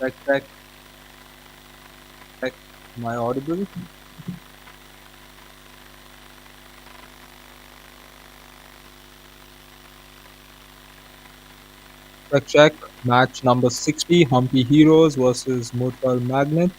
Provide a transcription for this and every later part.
Check, check, check. Am I audible? Check, check. Match number 60, Humpy Heroes versus Mortal Magnet.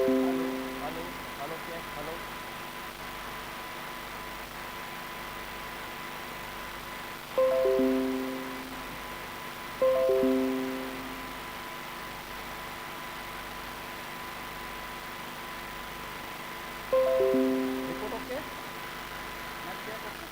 Hello, hello, hello, check, hello. Report okay? Not check okay?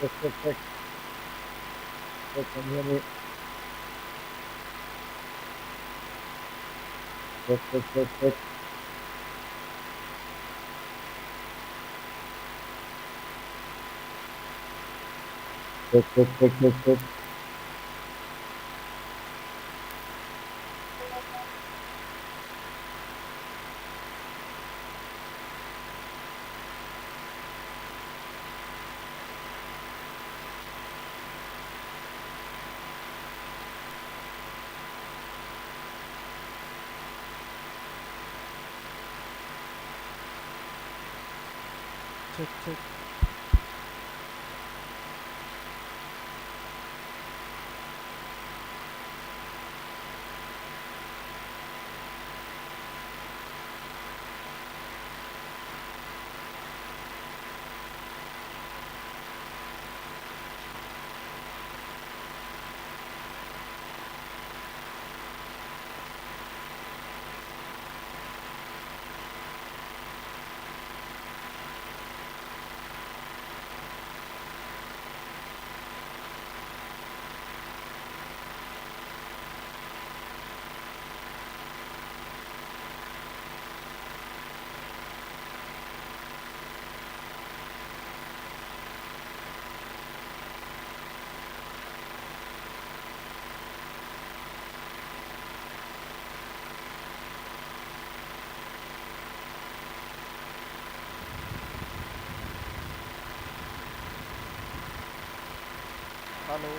Check, check, check. Check, can you hear me? Check, check, check, check. Check, check, check, check, check. Check, check. hello,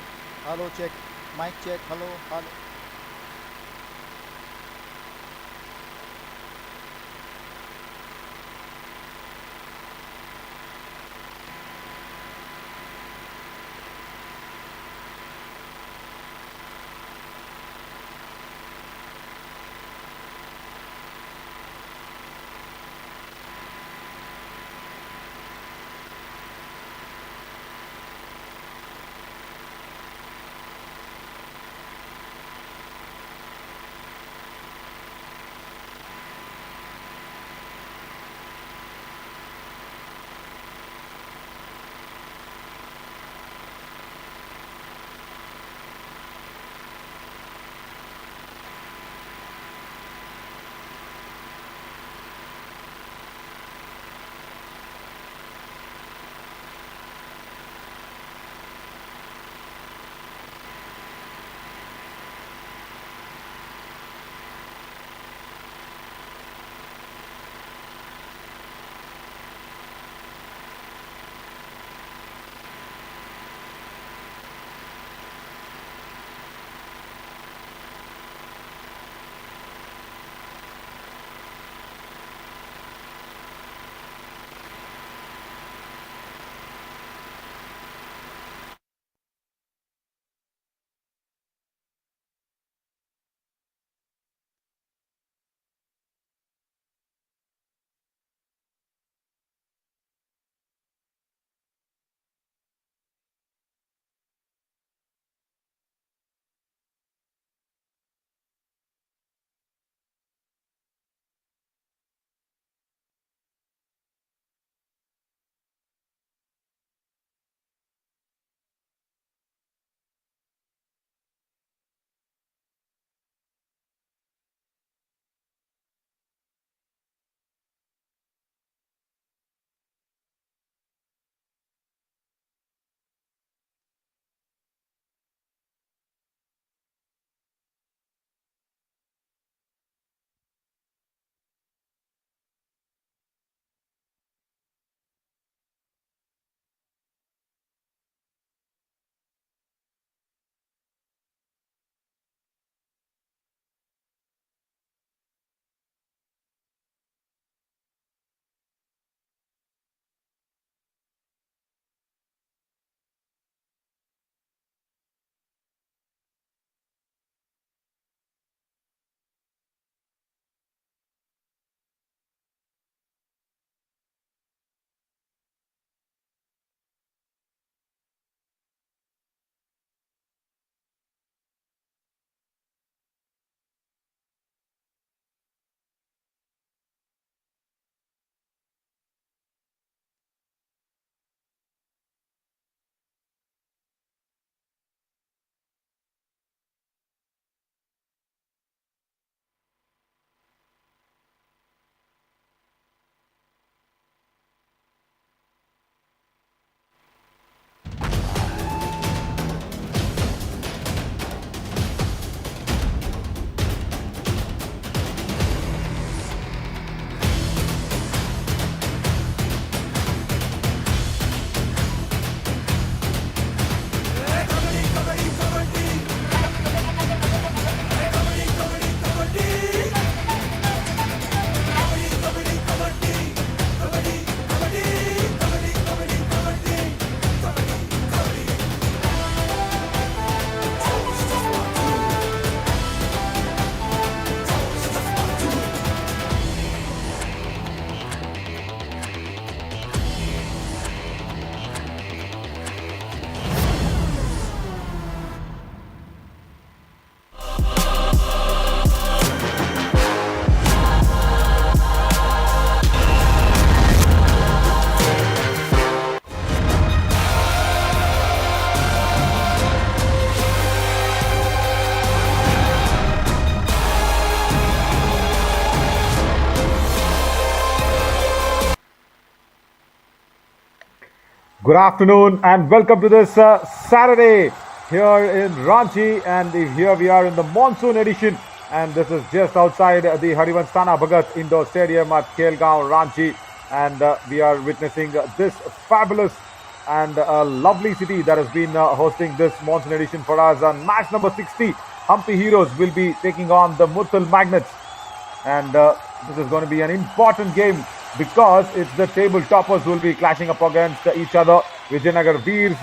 hello, check, mic check, hello, hello. Good afternoon and welcome to this Saturday here in Ranchi. And here we are in the monsoon edition. And this is just outside the Harivanstana Bhagat Indoor Stadium at Khel Ranchi. And we are witnessing this fabulous and a lovely city that has been hosting this monsoon edition for us. On match number 60, Humpy Heroes will be taking on the Murthal Magnets, and this is going to be an important game because it's the table toppers who will be clashing up against each other. Vijayanagar Veers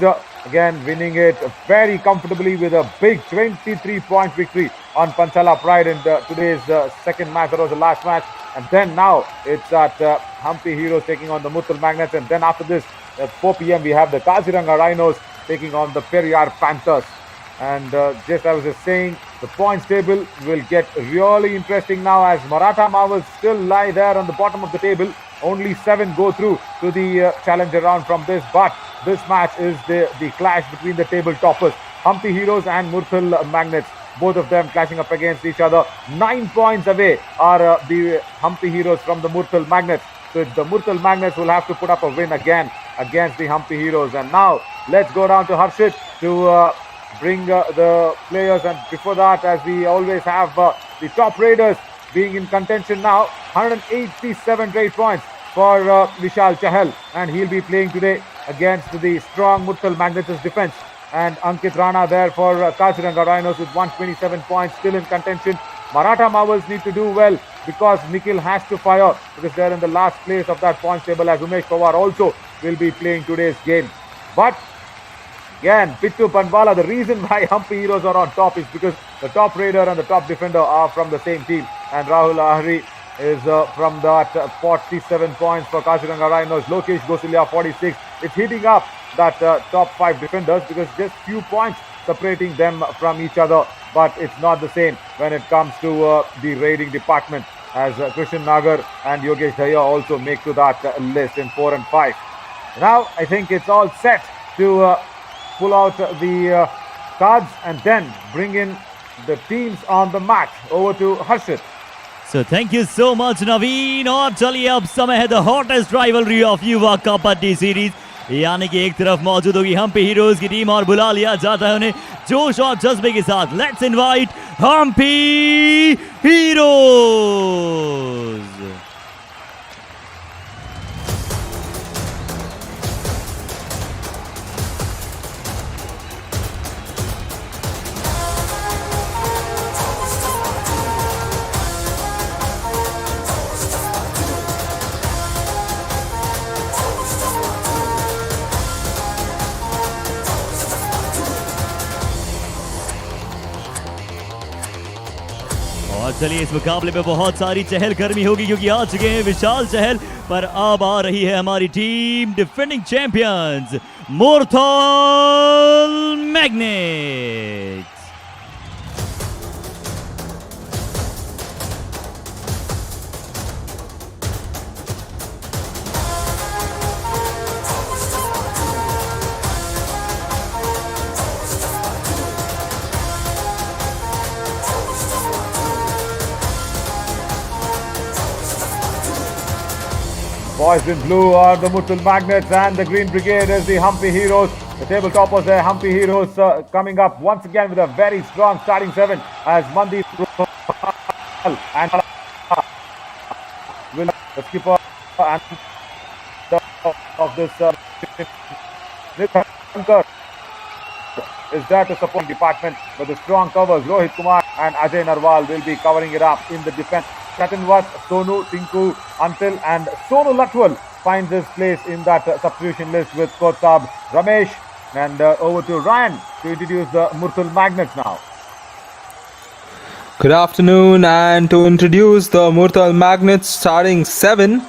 again winning it very comfortably with a big 23-point victory on Panchala Pride in today's second match. That was the last match, and then now it's at Humpy Heroes taking on the Murthal Magnets, and then after this at 4 p.m. we have the Kaziranga Rhinos taking on the Periyar Panthers. And just I was just saying, the points table will get really interesting now as Maratha Marvels still lie there on the bottom of the table. Only 7 go through to the challenger round from this, but this match is the clash between the table toppers, Humpy Heroes and Murthal Magnets. Both of them clashing up against each other. 9 points away are the Humpy Heroes from the Murthal Magnets. So it's the Murthal Magnets who will have to put up a win again against the Humpy Heroes. And now let's go down to Harshit to bring the players, and before that, as we always have, the top raiders being in contention now. 187 trade points for Vishal Chahal, and he'll be playing today against the strong Murthal Magnets' defense. And Ankit Rana there for Kaziranga Rhinos with 127 points, still in contention. Maratha Marvels need to do well because Nikhil has to fire because they're in the last place of that points table, as Umesh Pawar also will be playing today's game. But again, Pittu Panwala, the reason why Humpy Heroes are on top is because the top raider and the top defender are from the same team. And Rahul Ahri is from that 47 points for Kaziranga Rhinos. Lokesh Gosalia 46. It's heating up that top 5 defenders because just few points separating them from each other. But it's not the same when it comes to the raiding department, as Krishan Nagar and Yogesh Daya also make to that list in 4 and 5. Now I think it's all set to pull out the cards and then bring in the teams on the match. Over to Harshit. So thank you so much, Naveen. और चलिए अब समय है the hottest rivalry of युवा kabaddi series, यानी कि एक तरफ मौजूद होगी हम्पी हीरोज की टीम और बुला लिया जाता है उन्हें जोश और जज्बे के साथ. Let's invite Hampi Heroes. चलिए इस मुकाबले में बहुत सारी चहलकदमी होगी क्योंकि आ चुके हैं विशाल चहल, पर अब आ रही है हमारी team defending champions Murthal magnets. Boys in blue are the Murthal Magnets and the Green Brigade is the Humpy Heroes. The table toppers there, Humpy Heroes coming up once again with a very strong starting 7 as Mandeep and will the skipper and of this is there to support department, but the strong covers Rohit Kumar and Ajay Narwal will be covering it up in the defense. Chatanvat, Sonu, Tinku, Antil and Sonu Latwal finds his place in that substitution list with Coach Saab Ramesh. And over to Ryan to introduce the Murthal Magnets now. Good afternoon, and to introduce the Murthal Magnets starting 7.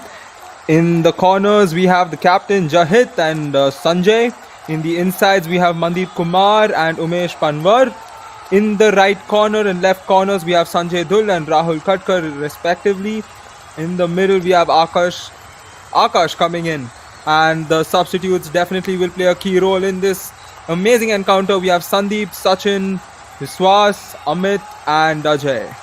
In the corners we have the captain Jahit and Sanjay. In the insides we have Mandeep Kumar and Umesh Panwar. In the right corner and left corners we have Sanjay Dhul and Rahul Khatkar respectively. In the middle we have Akash coming in, and the substitutes definitely will play a key role in this amazing encounter. We have Sandeep, Sachin, Viswas, Amit and Ajay.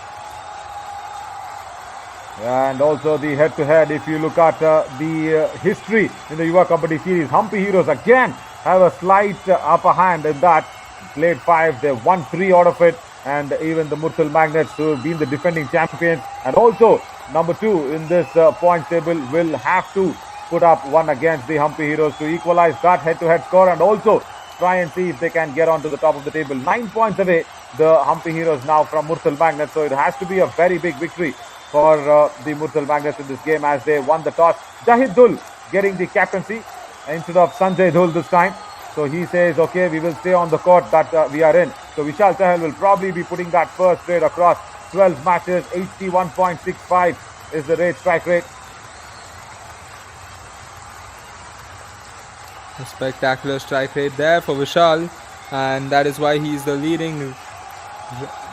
And also the head-to-head, if you look at the history in the Yuva Kabaddi series, Humpy Heroes again have a slight upper hand in that. Played 5, they won 3 out of it, and even the Murthal Magnets, who have been the defending champions and also number 2 in this points table, will have to put up one against the Humpy Heroes to equalize that head-to-head score and also try and see if they can get onto the top of the table. 9 points away, the Humpy Heroes now from Murthal Magnets. So it has to be a very big victory for the Murthal Magnets in this game as they won the toss. Jahid Dhul getting the captaincy instead of Sanjay Dhul this time. So he says, okay, we will stay on the court that we are in. So Vishal Chahal will probably be putting that first trade across. 12 matches, 81.65 is the strike rate. A spectacular strike rate there for Vishal, and that is why he's the leading,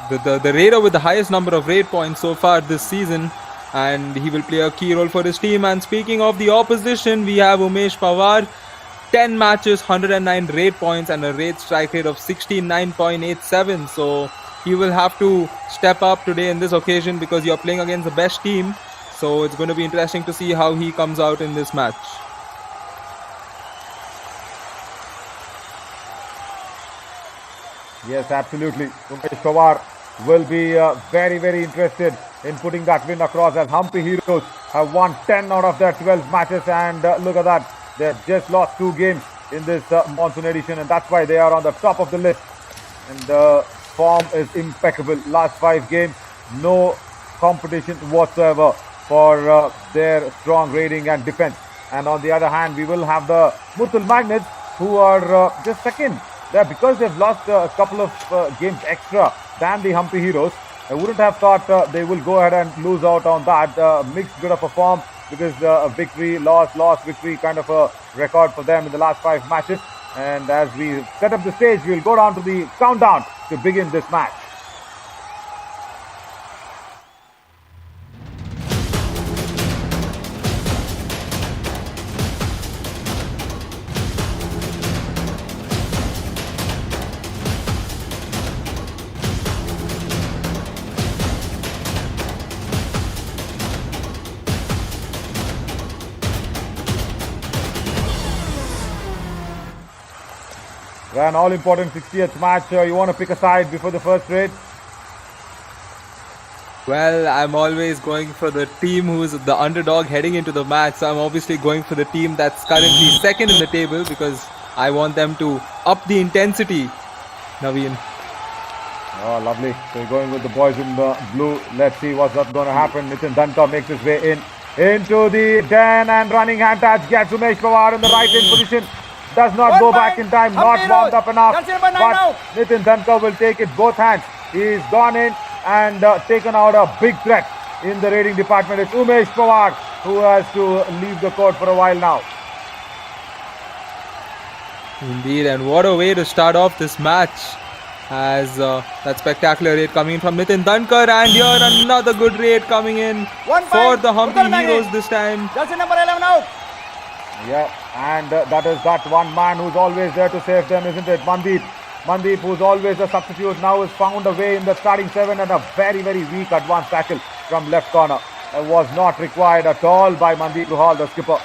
the raider with the highest number of raid points so far this season, and he will play a key role for his team. And speaking of the opposition, we have Umesh Pawar, 10 matches, 109 raid points and a raid strike rate of 69.87. So he will have to step up today in this occasion because you're playing against the best team. So it's going to be interesting to see how he comes out in this match. Yes, absolutely. Umesh Pawar will be very, very interested in putting that win across as Humpy Heroes have won 10 out of their 12 matches, and look at that. They've just lost 2 games in this monsoon edition, and that's why they are on the top of the list. And the form is impeccable. Last 5 games, no competition whatsoever for their strong raiding and defense. And on the other hand, we will have the Murthal Magnets who are just second. Because they've lost a couple of games extra than the Humpy Heroes. I wouldn't have thought they will go ahead and lose out on that. Mixed bit of a form because a victory, loss, victory kind of a record for them in the last 5 matches. And as we set up the stage, we'll go down to the countdown to begin this match. An all-important 60th match. You want to pick a side before the first raid? Well, I'm always going for the team who's the underdog heading into the match. So I'm obviously going for the team that's currently second in the table because I want them to up the intensity. Naveen. Oh, lovely. So you're going with the boys in the blue. Let's see what's going to happen. Nitin Danta makes his way into the den and running hand touch. Gets Umesh Pawar in the right in position. Does not go back in time, not warmed up enough. But Nitin Dhanka will take it both hands. He's gone in and taken out a big threat in the raiding department. It's Umesh Pawar who has to leave the court for a while now. Indeed, and what a way to start off this match as that spectacular raid coming in from Nitin Dhankar, and here another good raid coming in for the Humpy Heroes this time. Jersey number 11 out. Yeah, and that is that one man who's always there to save them, isn't it? Mandeep, who's always a substitute, now has found a way in the starting 7 and a very, very weak advanced tackle from left corner. Was not required at all by Mandeep Ruhal, the skipper.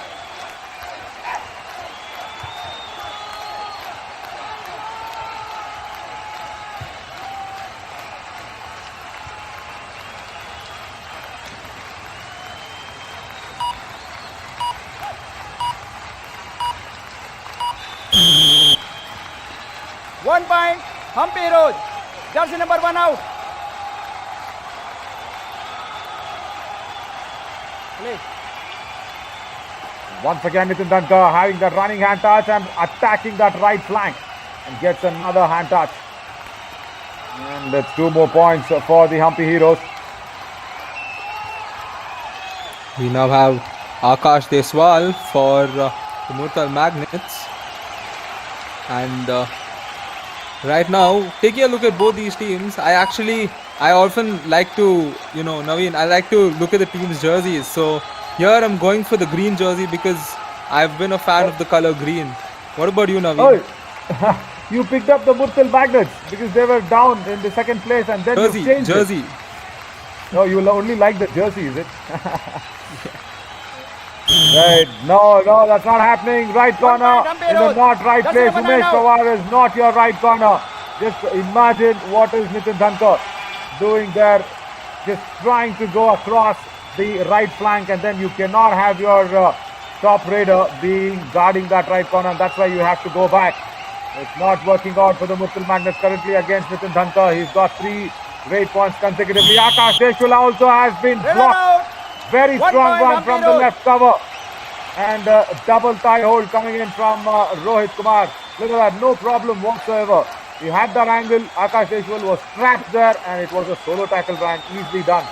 One point, Humpy Heroes. Jersey number 1 out. Play. Once again, Nitin Dhanka having that running hand touch and attacking that right flank and gets another hand touch. And that's 2 more points for the Humpy Heroes. We now have Akash Deswal for the Murthal Magnets. And right now, taking a look at both these teams, I often like to, Naveen, I like to look at the team's jerseys. So here I'm going for the green jersey because I've been a fan of the color green. What about you, Naveen? Oh, you picked up the Murthal Magnets because they were down in the second place and then you changed jersey. it. No, you will only like the jersey, is it? Right, no, that's not happening. Right corner in the not right place. Umesh Pawar is not your right corner. Just imagine what is Nitin Dhankar doing there. Just trying to go across the right flank, and then you cannot have your top raider being guarding that right corner, and that's why you have to go back. It's not working out for the Murtal Magnets currently against Nitin Dhankar. He's got 3 raid points consecutively. Akash Deshwala also has been Raider blocked. out. Very 1 strong point, one Hampi from the Road. left cover. And double thigh hold coming in from Rohit Kumar. Look at that, no problem whatsoever. He had that angle. Akash Deshwal was trapped there, and it was a solo tackle, Brian. Easily done.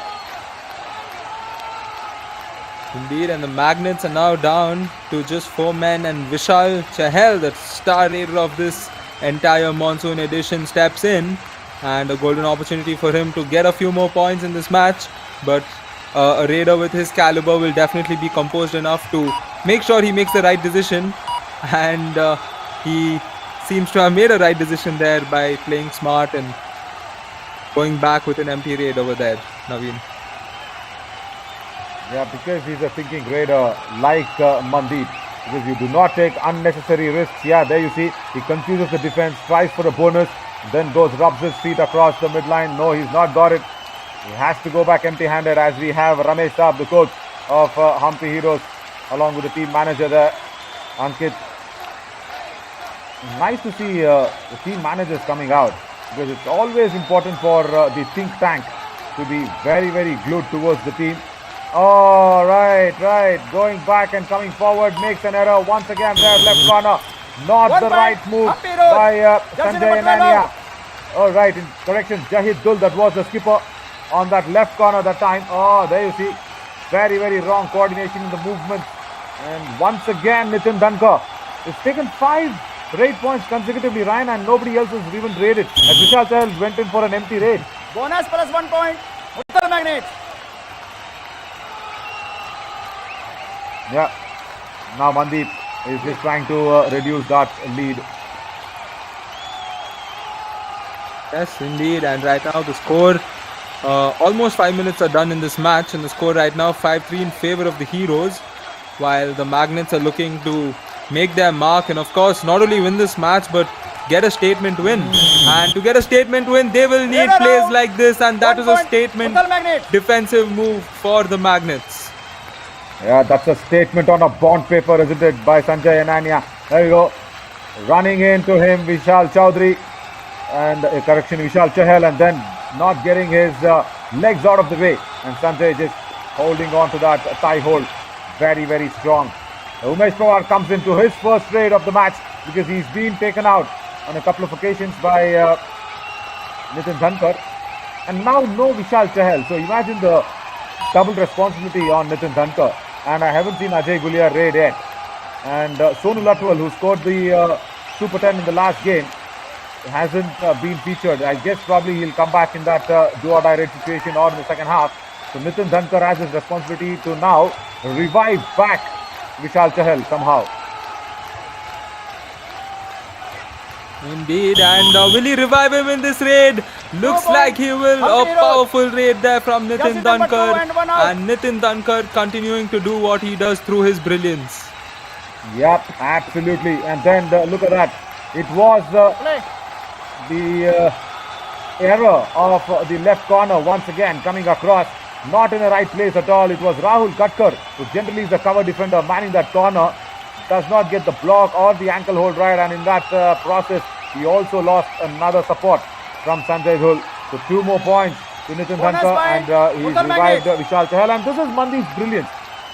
Indeed, and the Magnets are now down to just 4 men, and Vishal Chahal, the star raider of this entire monsoon edition, steps in, and a golden opportunity for him to get a few more points in this match. But a raider with his caliber will definitely be composed enough to make sure he makes the right decision, and he seems to have made a right decision there by playing smart and going back with an empty raid over there, Naveen. Yeah, because he's a thinking raider like Mandeep. Because you do not take unnecessary risks. Yeah, there you see, he confuses the defense, tries for a bonus, then rubs his feet across the midline. No, he's not got it. He has to go back empty-handed, as we have Ramesh Saab, the coach of Hampi Heroes, along with the team manager there, Ankit. Nice to see the team managers coming out, because it's always important for the think tank to be very, very glued towards the team. Oh, right. Going back and coming forward, makes an error once again there, left corner. Not 1 the point, right move Hampi Road. by Jersey Sanjay number 12 Anania. out. All right, in correction, Jahid Dul, that was the skipper on that left corner that time. Oh, there you see, very, very wrong coordination in the movement. And once again, Nitin Dhankar has taken 5 raid points consecutively, Ryan, and nobody else has even raided. As Vishal Chahal went in for an empty raid. Bonus plus 1 point. Murtal Magnets. Yeah, now Mandeep is just trying to reduce that lead. Yes, indeed, and right now the score, almost 5 minutes are done in this match, and the score right now 5-3 in favor of the Heroes, while the Magnets are looking to make their mark and of course not only win this match but get a statement win. And to get a statement win, they will need Raider plays out. like this, and that 1 is a point, statement Murtal Magnets. defensive move for the Magnets. Yeah, that's a statement on a bond paper, isn't it, by Sanjay Anania. There you go. Running into him, Vishal Chaudhary. And correction, Vishal Chahal, and then not getting his legs out of the way. And Sanjay just holding on to that thigh hold. Very, very strong. Umesh Pawar comes into his first raid of the match, because he's been taken out on a couple of occasions by Nitin Dhankar. And now no Vishal Chahal. So imagine the double responsibility on Nitin Dhankar. And I haven't seen Ajay Gulia raid yet. And Sonu Latwal, who scored the Super 10 in the last game, hasn't been featured. I guess probably he'll come back in that do-or-die raid situation or in the second half. So Nitin Dhankar has his responsibility to now revive back Vishal Chahal somehow. Indeed, and will he revive him in this raid? Looks point. like he will. A Hampi Road. powerful raid there from Nitin Jersey number 2 Dhankar, and 1 out. and Nitin Dhankar continuing to do what he does through his brilliance. Yep, absolutely. And then look at that. It was Play. the error of the left corner once again coming across. Not in the right place at all. It was Rahul Katkar, who generally is the cover defender, manning that corner. Does not get the block or the ankle hold right, and in that process, he also lost another support from Sanjay Dhul. So 2 more points to Nitin Bonus Dhankar, point. and he's Murtal revived Magnets. Vishal Chahal. And this is Mandeep's brilliance.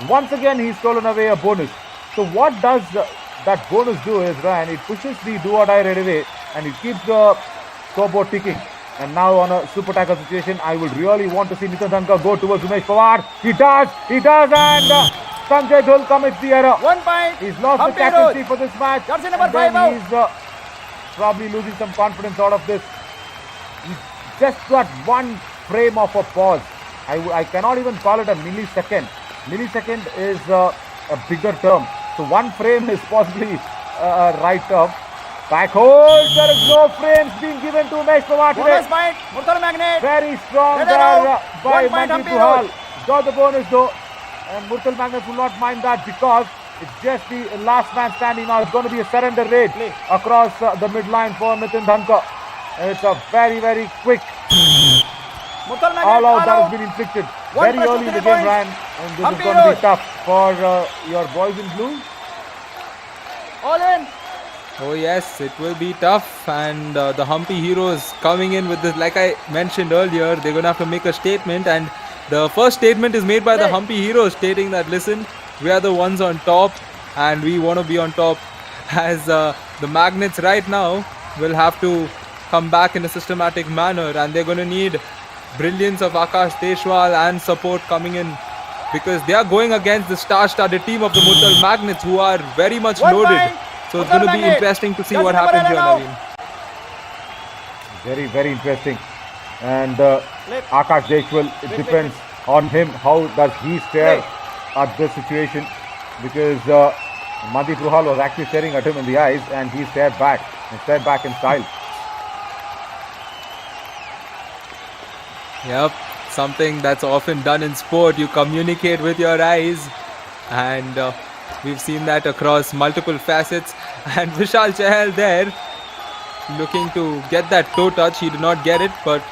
Once again, he's stolen away a bonus. So what does that bonus do is, Ryan, it pushes the do-or-die right away, and it keeps the scoreboard ticking. And now on a super tackle situation, I would really want to see Nitin Dhankar go towards Umesh Pawar. He does, and Sanjay Dhul commits the error. 1 point. He's lost the Hampi captaincy Road. for this match. Jersey number And then 5 out. he's probably losing some confidence out of this. He's just got 1 frame of a pause. I cannot even call it a millisecond. Millisecond is a bigger term. So 1 frame is possibly a right term. Back hold. There is no frames being given to Umesh Pawar today. Bonus point. Murtal Magnets. Very strong Raider there out. by 1 point, Mandeep Hampi Road. Tuhal. Got the bonus though. And Murtal Magnets will not mind that, because it's just the last man standing now. It's going to be a surrender raid across the midline for Nitin Dhankar. And it's a very, very quick Murtal Magnet, All out that all has out. been inflicted One very plus early to in the 3 game, points. Ryan. And this is Humpy going to be Road. tough for your boys in blue. All in. Oh yes, it will be tough, and the Humpy Heroes coming in with this. Like I mentioned earlier, they're gonna have to make a statement, and the first statement is made by the Play. Humpy Heroes, stating that listen, we are the ones on top, and we want to be on top. As the Magnets right now will have to come back in a systematic manner, and they're gonna need brilliance of Akash Deshwal and support coming in, because they are going against the star-studded team of the Muttal Magnets, who are very much 1 loaded. point. So it's Muttal going to be Magnet. interesting to see Jersey what number happens here, 11 Naveen. Very, very interesting. And Flip. Akash Deshwal, it Wait, depends on him. How does he stare Play. at this situation? Because Mandeep Ruhal was actually staring at him in the eyes, and he stared back in style. Yep, something that's often done in sport. You communicate with your eyes, and we've seen that across multiple facets. And Vishal Chahal there, looking to get that toe touch. He did not get it, but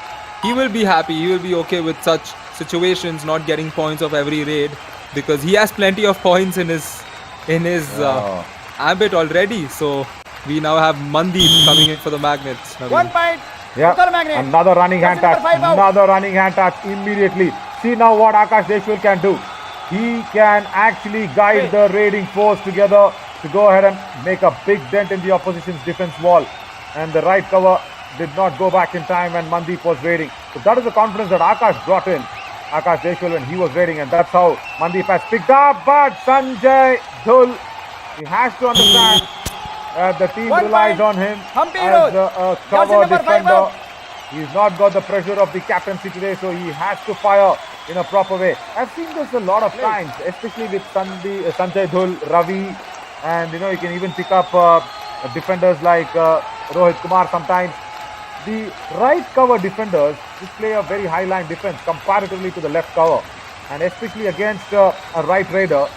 he will be happy. He will be okay with such situations, not getting points of every raid, because he has plenty of points in his ambit already. So we now have Mandeep coming in for the Magnets. Naveen. 1 point. Yeah, Murtal Magnet. another running hand Jersey touch. number 5 out. Another running hand touch immediately. See now what Akash Deshwal can do. He can actually guide the raiding force together to go ahead and make a big dent in the opposition's defense wall. And the right cover did not go back in time when Mandeep was raiding. So that is the confidence that Akash brought in. Akash Deshwal when he was raiding, and that's how Mandeep has picked up. But Sanjay Dhul, he has to understand the team 1 relies point. on him Humpy as Road. a Jersey cover number 5 defender. out. He's not got the pressure of the captaincy today, so he has to fire in a proper way. I've seen this a lot of times, especially with Sanjay Dhul, Ravi, and you can even pick up defenders like Rohit Kumar sometimes. The right cover defenders display a very high line defense comparatively to the left cover, and especially against a right raider.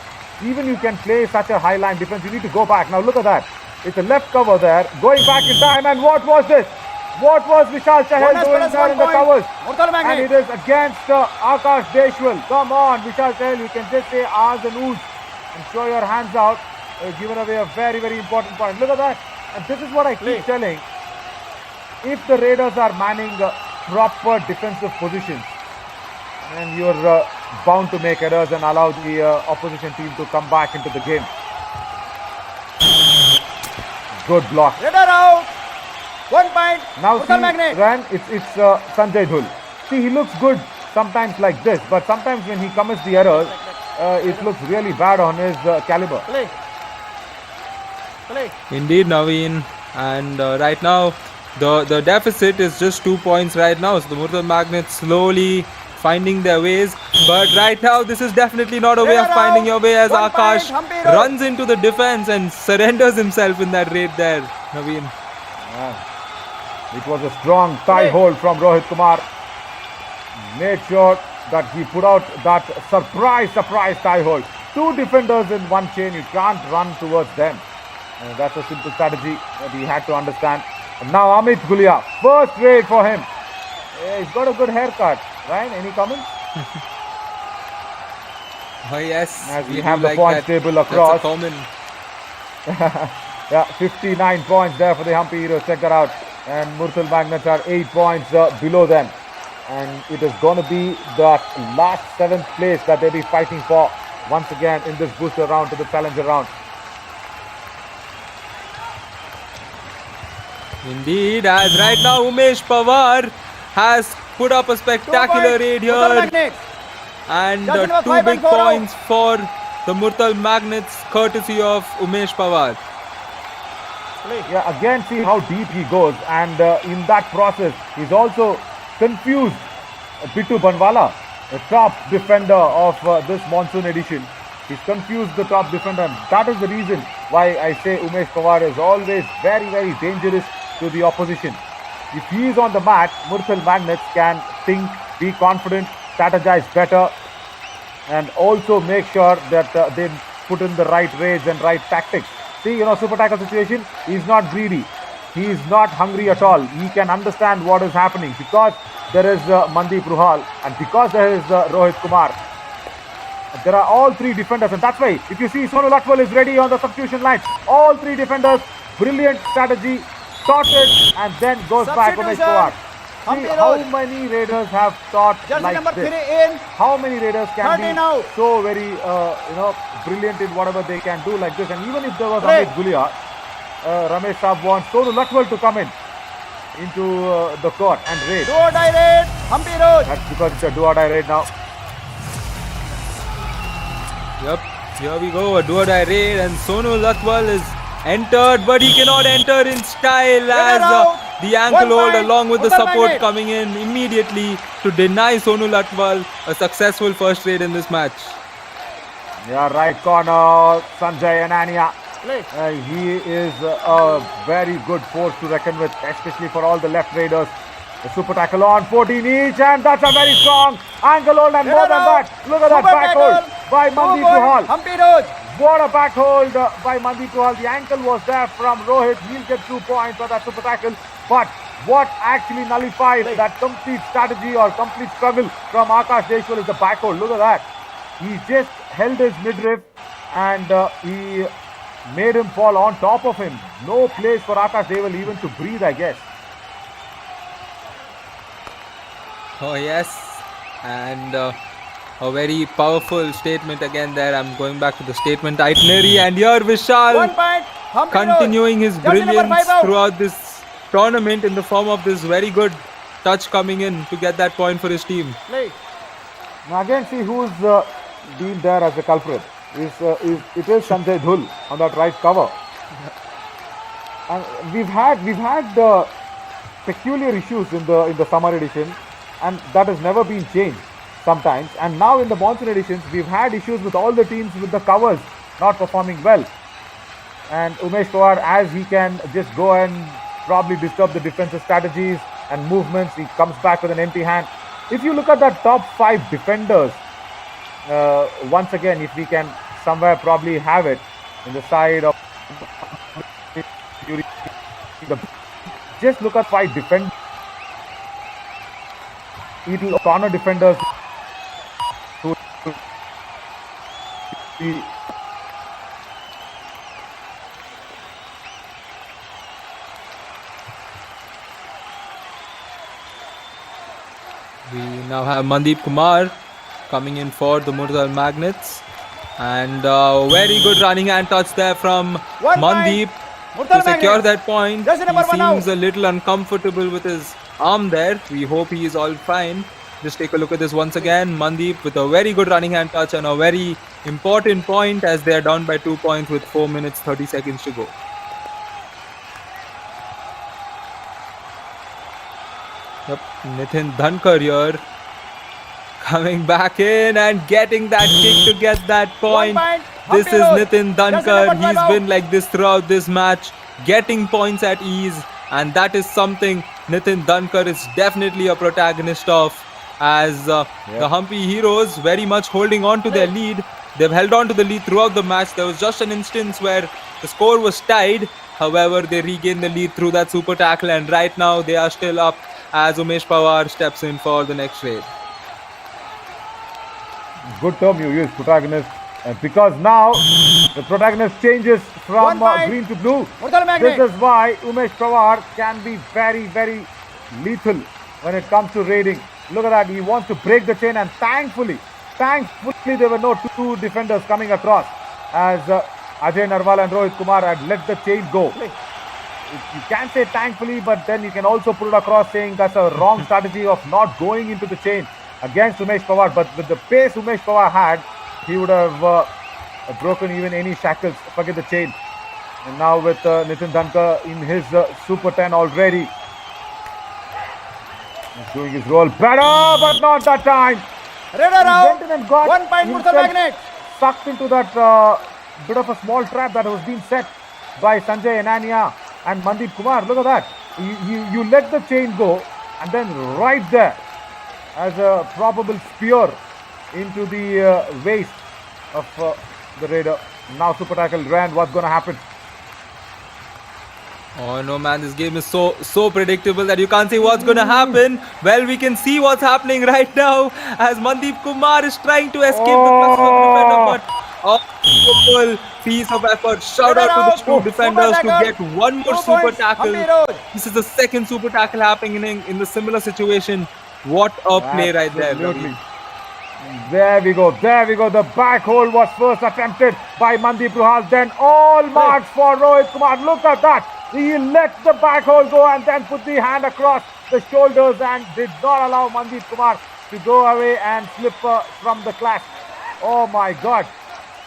Even you can play such a high line defense, you need to go back. Now look at that. It's a left cover there, going back in time, and what was this? What was Vishal Chahal Bonus doing plus there 1 in the point. covers? Murtal And Magnet. it is against Akash Deshwal. Come on, Vishal Chahal, you can just say Aaz and Ooz and show your hands out. Given away a very, very important point. Look at that. And this is what I keep telling. If the Raiders are manning proper defensive positions, and you're bound to make errors and allow the opposition team to come back into the game. Good block. Raider out. 1 point. Now see, Murtal Magnet. Ran, it's Sanjay Dhul. See, he looks good sometimes like this, but sometimes when he commits the errors, it looks really bad on his caliber. Play. Play. Indeed, Naveen. And right now, the deficit is just 2 points right now. So the Murtal Magnets slowly finding their ways. But right now, this is definitely not a way of finding your way, as 1 point, Akash Humpy Road. runs into the defense and surrenders himself in that raid there, Naveen. It was a strong thigh hold from Rohit Kumar. Made sure that he put out that surprise thigh hold. Two defenders in one chain, you can't run towards them. That's a simple strategy that he had to understand. And now Amit Gulia, first raid for him. He's got a good haircut. Ryan, any comments? Oh yes, As we do have the like points that. table across. That's a common. Yeah, 59 points there for the Humpy Heroes. Check that out. And Murtal Magnets are 8 points below them. And it is going to be that last 7th place that they'll be fighting for once again in this booster round to the challenger round. Indeed, as right now Umesh Pawar has put up a spectacular raid Murtal here, Magnet. and Jersey number 2 5 big and 4 out. points for the Murtal Magnets, courtesy of Umesh Pawar. Yeah, again, see how deep he goes. And in that process, he's also confused Bittu Banwala, the top defender of this monsoon edition. He's confused the top defender. And that is the reason why I say Umesh Pawar is always very, very dangerous to the opposition. If he is on the mat, Murtal Magnets can think, be confident, strategize better, and also make sure that they put in the right raids and right tactics. See, super tackle situation, he's not greedy. he is not hungry at all. He can understand what is happening because there is Mandeep Ruhal and because there is Rohit Kumar. There are all three defenders, and that's why if you see Sonu Latwal is ready on the substitution line. All three defenders, brilliant strategy, sorted, and then goes back Umesh Pawar. See how many Raiders have thought like this. How many Raiders can be so very brilliant in whatever they can do like this. And even if there was Amit Gulia, Ramesh Saab wants Sonu Latwal to come into the court and raid. Do or die raid, Hampi Road. That's because it's a do or die raid now. Yep, here we go, a do-or-die raid, and Sonu Latwal is entered, but he cannot enter in style as the ankle hold along with the support coming in immediately to deny Sonu Latwal a successful first raid in this match. Yeah, right corner, Sanjay Anania. He is a very good force to reckon with, especially for all the left raiders. The super tackle on 14 each, and that's a very strong ankle hold, and more than that, look at that back hold by Mandeep Ruhal. What a back hold by Mandeep Ruhal. The ankle was there from Rohit. He'll get 2 points for that super tackle. But what actually nullified that complete strategy or complete struggle from Akash Deshwal is the back hold. Look at that. He just held his midriff and he made him fall on top of him. No place for Akash Deshwal even to breathe, I guess. Oh yes, and a very powerful statement again there. I'm going back to the statement itinerary, and here Vishal continuing his brilliance throughout this tournament in the form of this very good touch coming in to get that point for his team. Now again, see who's been there as a culprit. It is Sanjay Dhul on that right cover. And we've had peculiar issues in the summer edition, and that has never been changed sometimes. And now in the monsoon editions, we've had issues with all the teams with the covers not performing well. And Umesh Pawar, as he can just go and probably disturb the defensive strategies and movements, he comes back with an empty hand. If you look at the top 5 defenders, once again, if we can somewhere probably have it in the side of just look at 5 defenders. It'll corner defenders who we now have Mandeep Kumar coming in for the Murtal Magnets, and very good running hand touch there from Mandeep to secure that point. He seems a little uncomfortable with his arm there. We hope he is all fine. Just take a look at this once again. Mandeep with a very good running hand touch and a very important point as they are down by 2 points with 4 minutes 30 seconds to go. Yep, Nitin Dhankar here coming back in and getting that kick to get that point. This is Nitin Dhankar. He's been like this throughout this match, getting points at ease, and that is something Nitin Dhankar is definitely a protagonist of, as the Hampi Heroes very much holding on to their lead. They've held on to the lead throughout the match. There was just an instance where the score was tied. However, they regained the lead through that super tackle, and right now they are still up as Umesh Pawar steps in for the next raid. Good term you use, protagonist, because now the protagonist changes from green to blue. This is why Umesh Pawar can be very, very lethal when it comes to raiding. Look at that, he wants to break the chain, and thankfully there were no two defenders coming across, as Ajay Narwal and Rohit Kumar had let the chain go. You can say thankfully, but then you can also put it across saying that's a wrong strategy of not going into the chain against Umesh Pawar. But with the pace Umesh Pawar had, he would have broken even any shackles, forget the chain. And now with Nitin Dhankar in his Super 10 already. He's doing his role better, but not that time. Raider out. 1 point Murtal Magnet. Sucked into that bit of a small trap that was being set by Sanjay Anania and Mandeep Kumar. Look at that. You let the chain go, and then right there as a probable spear into the waist of the Raider. Now super tackle ran. What's going to happen? Oh no, man, this game is so predictable that you can't say what's gonna happen. Well, we can see what's happening right now as Mandeep Kumar is trying to escape the clutches of the defender, but beautiful piece of effort. Shout out to the two defenders to get one more 2 super points, tackle. Hampi Roj. This is the second super tackle happening in the similar situation. What a play right there, Absolutely. Ravi. There we go. There we go. The back hole was first attempted by Mandeep Ruhal. Then all marks for Rohit Kumar. Look at that. He let the back hole go and then put the hand across the shoulders and did not allow Mandeep Kumar to go away and slip from the clash. Oh my God.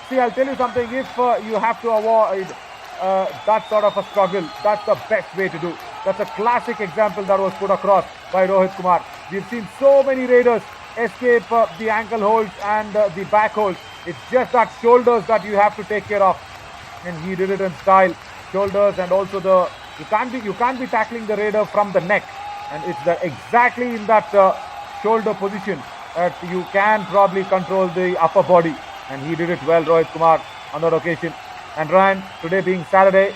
See, I'll tell you something. If you have to avoid that sort of a struggle, that's the best way to do. That's a classic example that was put across by Rohit Kumar. We've seen so many Raiders escape the ankle holds and the back holds. It's just that shoulders that you have to take care of, and he did it in style. Shoulders and also you can't be tackling the Raider from the neck, and it's exactly in that shoulder position that you can probably control the upper body, and he did it well, Rohit Kumar, on that occasion. And Ryan, today being Saturday,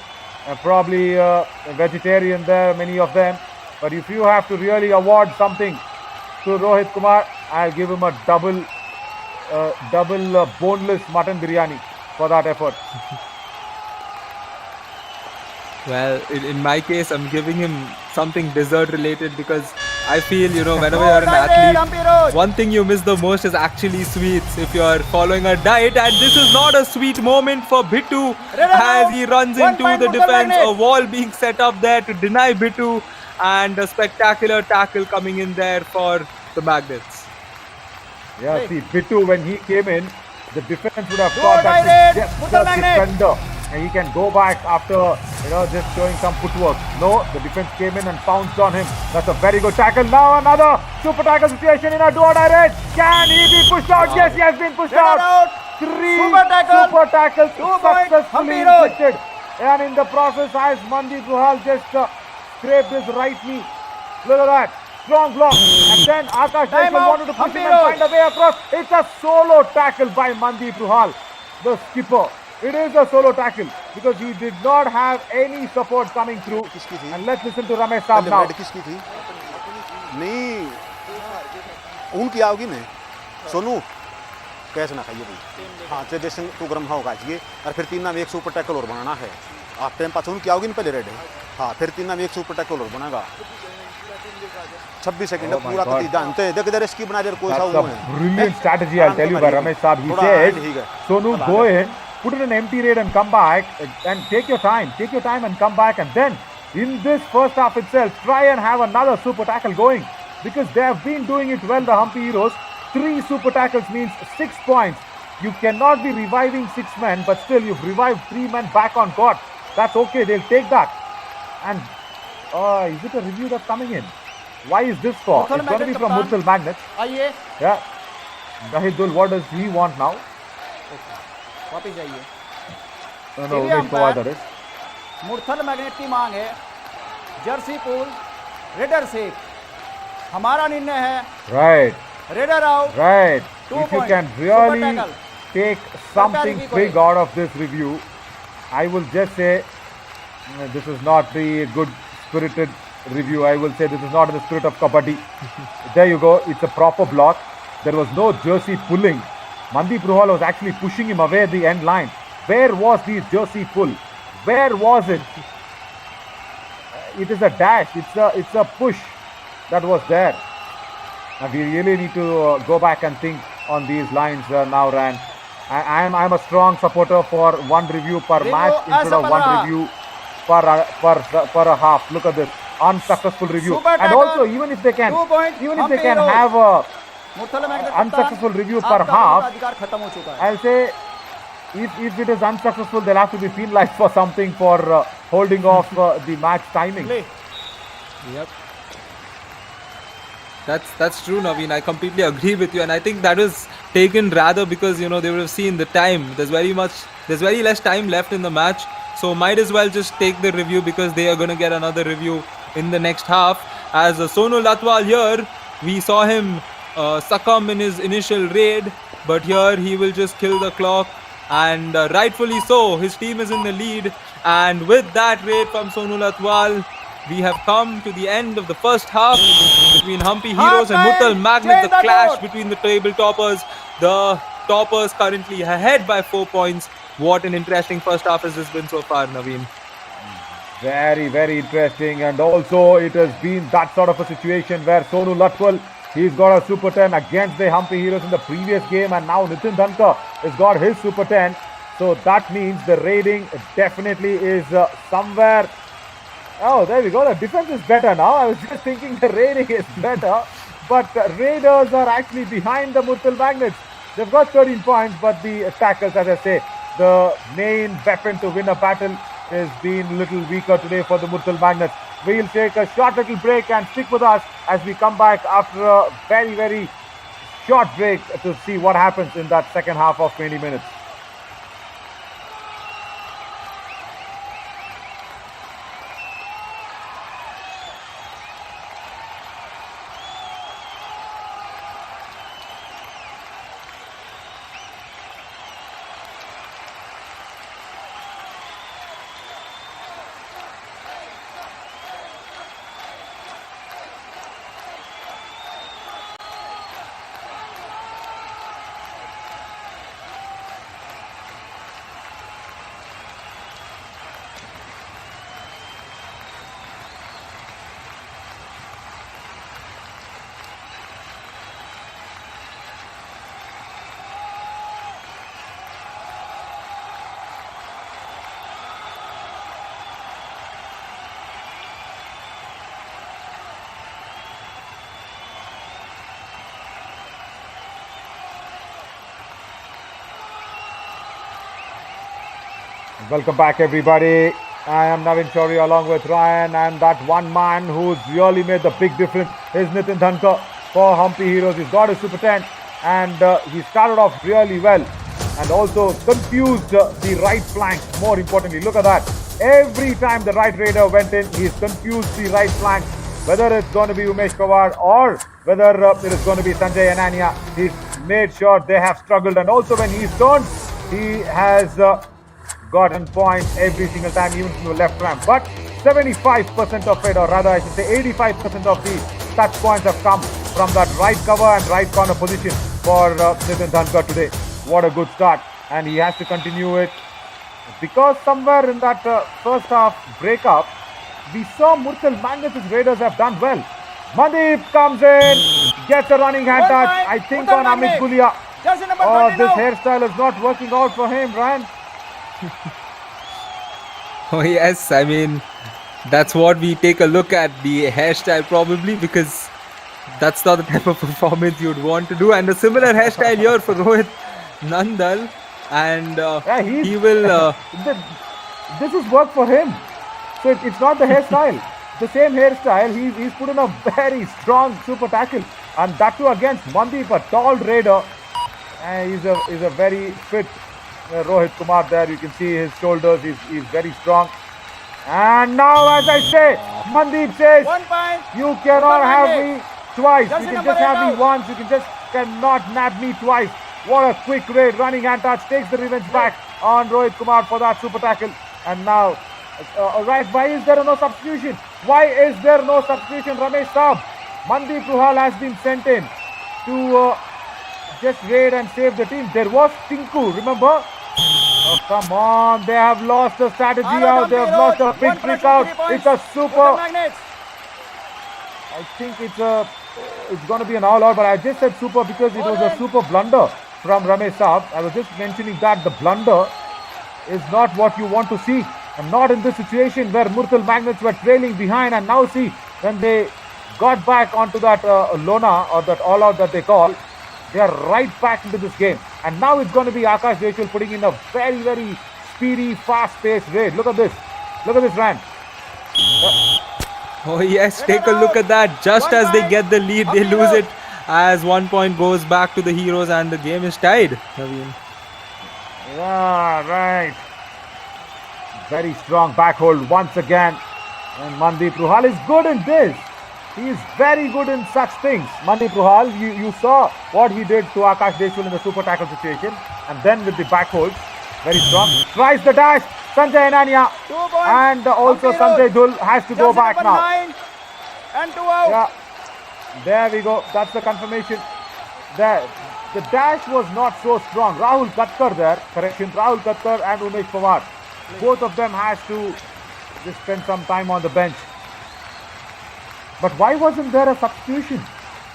probably a vegetarian there, many of them, but if you have to really award something to Rohit Kumar, I'll give him a double boneless mutton biryani for that effort. Well, in my case, I'm giving him something dessert related because I feel, whenever you're an athlete, one thing you miss the most is actually sweets if you're following a diet. And this is not a sweet moment for Bittu as he runs into the defense. A wall being set up there to deny Bittu, and a spectacular tackle coming in there for the Magnets. Yeah, see, Bittu, when he came in, the defense would have thought that he's just a defender and he can go back after, just showing some footwork. No, the defense came in and pounced on him. That's a very good tackle. Now another super tackle situation in a do-or-die race. Can he be pushed out? Yes, he has been pushed out. 3 super tackles successfully inflicted. And in the process, as Mandeep Ruhal just scraped his right knee. Look at that. Strong block. And then Akash Deshmukh wanted to push him and find a way across. It's a solo tackle by Mandeep Ruhal, the skipper. It is a solo tackle because he did not have any support coming through. And let's listen to Ramesh Saab now. नहीं उनकी आओगी नहीं सोनू कैसे ना खाइए भाई हाँ चलिए जैसे तो गर्म होगा चाहिए और फिर 3 नाम 1 सुपर टैकल और बनाना है आप टाइम पास उनकी आओगी नहीं पहले रेड है हाँ फिर 3 नाम 1 सुपर टैकल और बनाएगा 26 सेकंड पूरा कति जानते हैं देख इधर इसकी बना दे कोई सा हुआ है Brilliant strategy, I'll tell you by Ramesh Saab. He said, Sonu, go in, put it in an empty raid and come back and take your time and come back, and then in this first half itself, try and have another super tackle going, because they have been doing it well, the Humpy Heroes. 3 super tackles means 6 points. You cannot be reviving 6 men, but still you've revived 3 men back on court. That's okay, they'll take that. And is it a review that's coming in? Why is this for? It's going to be from Murthal Magnets. Yeah. Zahidul, what does he want now? वापस जाइए No, Umesh Pawar that is. Murthal Magnet की मांग है Jersey पुल raider से हमारा निर्णय है Right. Raider out Right. 2 If you points. can Super really tackle. take something big out of this review, I will just say this is not the good spirited review. I will say this is not in the spirit of Kabaddi. There you go. It's a proper block. There was no jersey pulling. Mandeep Ruhal was actually pushing him away at the end line. Where was the jersey pull? Where was it? It is a dash. It's a push that was there. And we really need to go back and think on these lines now, Ran. I'm a strong supporter for 1 review per match instead of 1 review per a half. Look at this unsuccessful review. And also, even if they can have a unsuccessful review per half, I'll say if it is unsuccessful, they'll have to be penalized for something for holding off the match timing. Yep. That's true, Naveen. I completely agree with you, and I think that was taken rather because they would have seen the time. There's very less time left in the match, so might as well just take the review because they are going to get another review in the next half. As Sonu Latwal here, we saw him succumb in his initial raid, but here he will just kill the clock, and rightfully so. His team is in the lead, And with that raid from Sonu Latwal, we have come to the end of the first half between Humpy Heroes and Murtal Magnets. The clash between the table toppers. The toppers currently ahead by 4 points. What an interesting first half has this been so far, Naveen. Very, very interesting. And also it has been that sort of a situation where Sonu Latwal, he's got a Super 10 against the Humpy Heroes in the previous game, and now Nitin Dhankar has got his Super 10. So that means the rating definitely is somewhere. Oh, there we go. The defense is better now. I was just thinking the rating is better. But Raiders are actually behind the Murtal Magnets. They've got 13 points, but the tackles, as I say, the main weapon to win a battle has been a little weaker today for the Murtal Magnets. We'll take a short little break and stick with us as we come back after a very, very short break to see what happens in that second half of 20 minutes. Welcome back, everybody. I am Navin Chauri along with Ryan, and that one man who's really made the big difference is Nitin Dhankar for Humpy Heroes. He's got his Super 10 and he started off really well and also confused the right flank. More importantly, look at that. Every time the right raider went in, he's confused the right flank. Whether it's going to be Umesh Pawar or whether it is going to be Sanjay Anania, he's made sure they have struggled. And also when he's turned, he has gotten points every single time, even from the left ramp. But 75% of it, or rather I should say 85% of the touch points have come from that right cover and right corner position for Nitin Dhankar today. What a good start, and he has to continue it, because somewhere in that first half breakup, we saw Murtal Magnets' Raiders have done well. Mandeep comes in, gets a running hand touch, I think on Amit Gulia. Oh, this hairstyle is not working out for him, Ryan. Oh yes, I mean, that's what we take a look at, the hairstyle probably, because that's not the type of performance you'd want to do. And a similar hairstyle here for Rohit Nandal, and he will... this is work for him. So it's not the hairstyle. The same hairstyle, he's put in a very strong super tackle. And that too against Mandeep, a tall raider. He's a very fit Rohit Kumar there. You can see his shoulders, he's very strong. And now, as I say, Mandeep says, you cannot have me twice. You can just have me once. You cannot nab me twice. What a quick raid. Running hand touch takes the revenge back on Rohit Kumar for that super tackle. And now, right, why is there no substitution? Why is there no substitution? Ramesh Saab, Mandeep Ruhal has been sent in to just raid and save the team. There was Tinku, remember? Oh, come on, they have lost a strategy out. They have lost a big trick out. It's a super. I think it's going to be an all-out, but I just said super because it was a super blunder from Ramesh Saab. I was just mentioning that the blunder is not what you want to see, and not in this situation where Murtal Magnets were trailing behind, and now see when they got back onto that Lona, or that all-out that they call, they are right back into this game. And now it's going to be Akash Deshwal putting in a very, very speedy, fast-paced raid. Look at this. Look at this, Ryan. Oh yes, take a look at that. Just as they get the lead, they lose it as 1 point goes back to the Heroes and the game is tied. Yeah, right. Very strong back hold once again. And Mandeep Ruhal is good in this. He is very good in such things. Mandeep Ruhal, you saw what he did to Akash Deshwal in the super tackle situation. And then with the back hold, very strong. Tries the dash. Sanjay Anania. 2 points. And also Hampi Sanjay Road. Dhul has to go Jersey back number now. 9 and 2 out. Yeah, there we go. That's the confirmation. There, the dash was not so strong. Rahul Katkar there, correction. Rahul Katkar and Umesh Pawar. Both of them has to just spend some time on the bench. But why wasn't there a substitution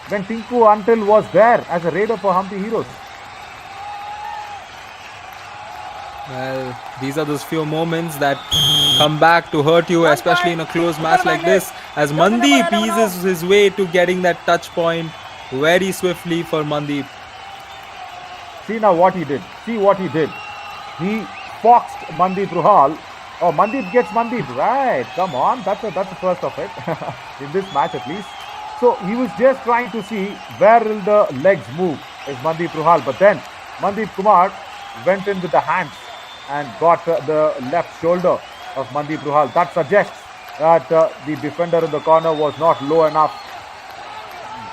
when Tinku Until was there as a raider for Hampi Heroes? Well, these are those few moments that come back to hurt you, especially in a close match like this, as Mandeep eases his way to getting that touch point very swiftly for Mandeep. See now what he did. See what he did. He foxed Mandeep Ruhal. Oh, Mandeep gets Mandeep. Right. Come on. That's the first of it. In this match at least. So he was just trying to see where will the legs move is Mandeep Ruhal. But then Mandeep Kumar went in with the hands and got the left shoulder of Mandeep Ruhal. That suggests that the defender in the corner was not low enough.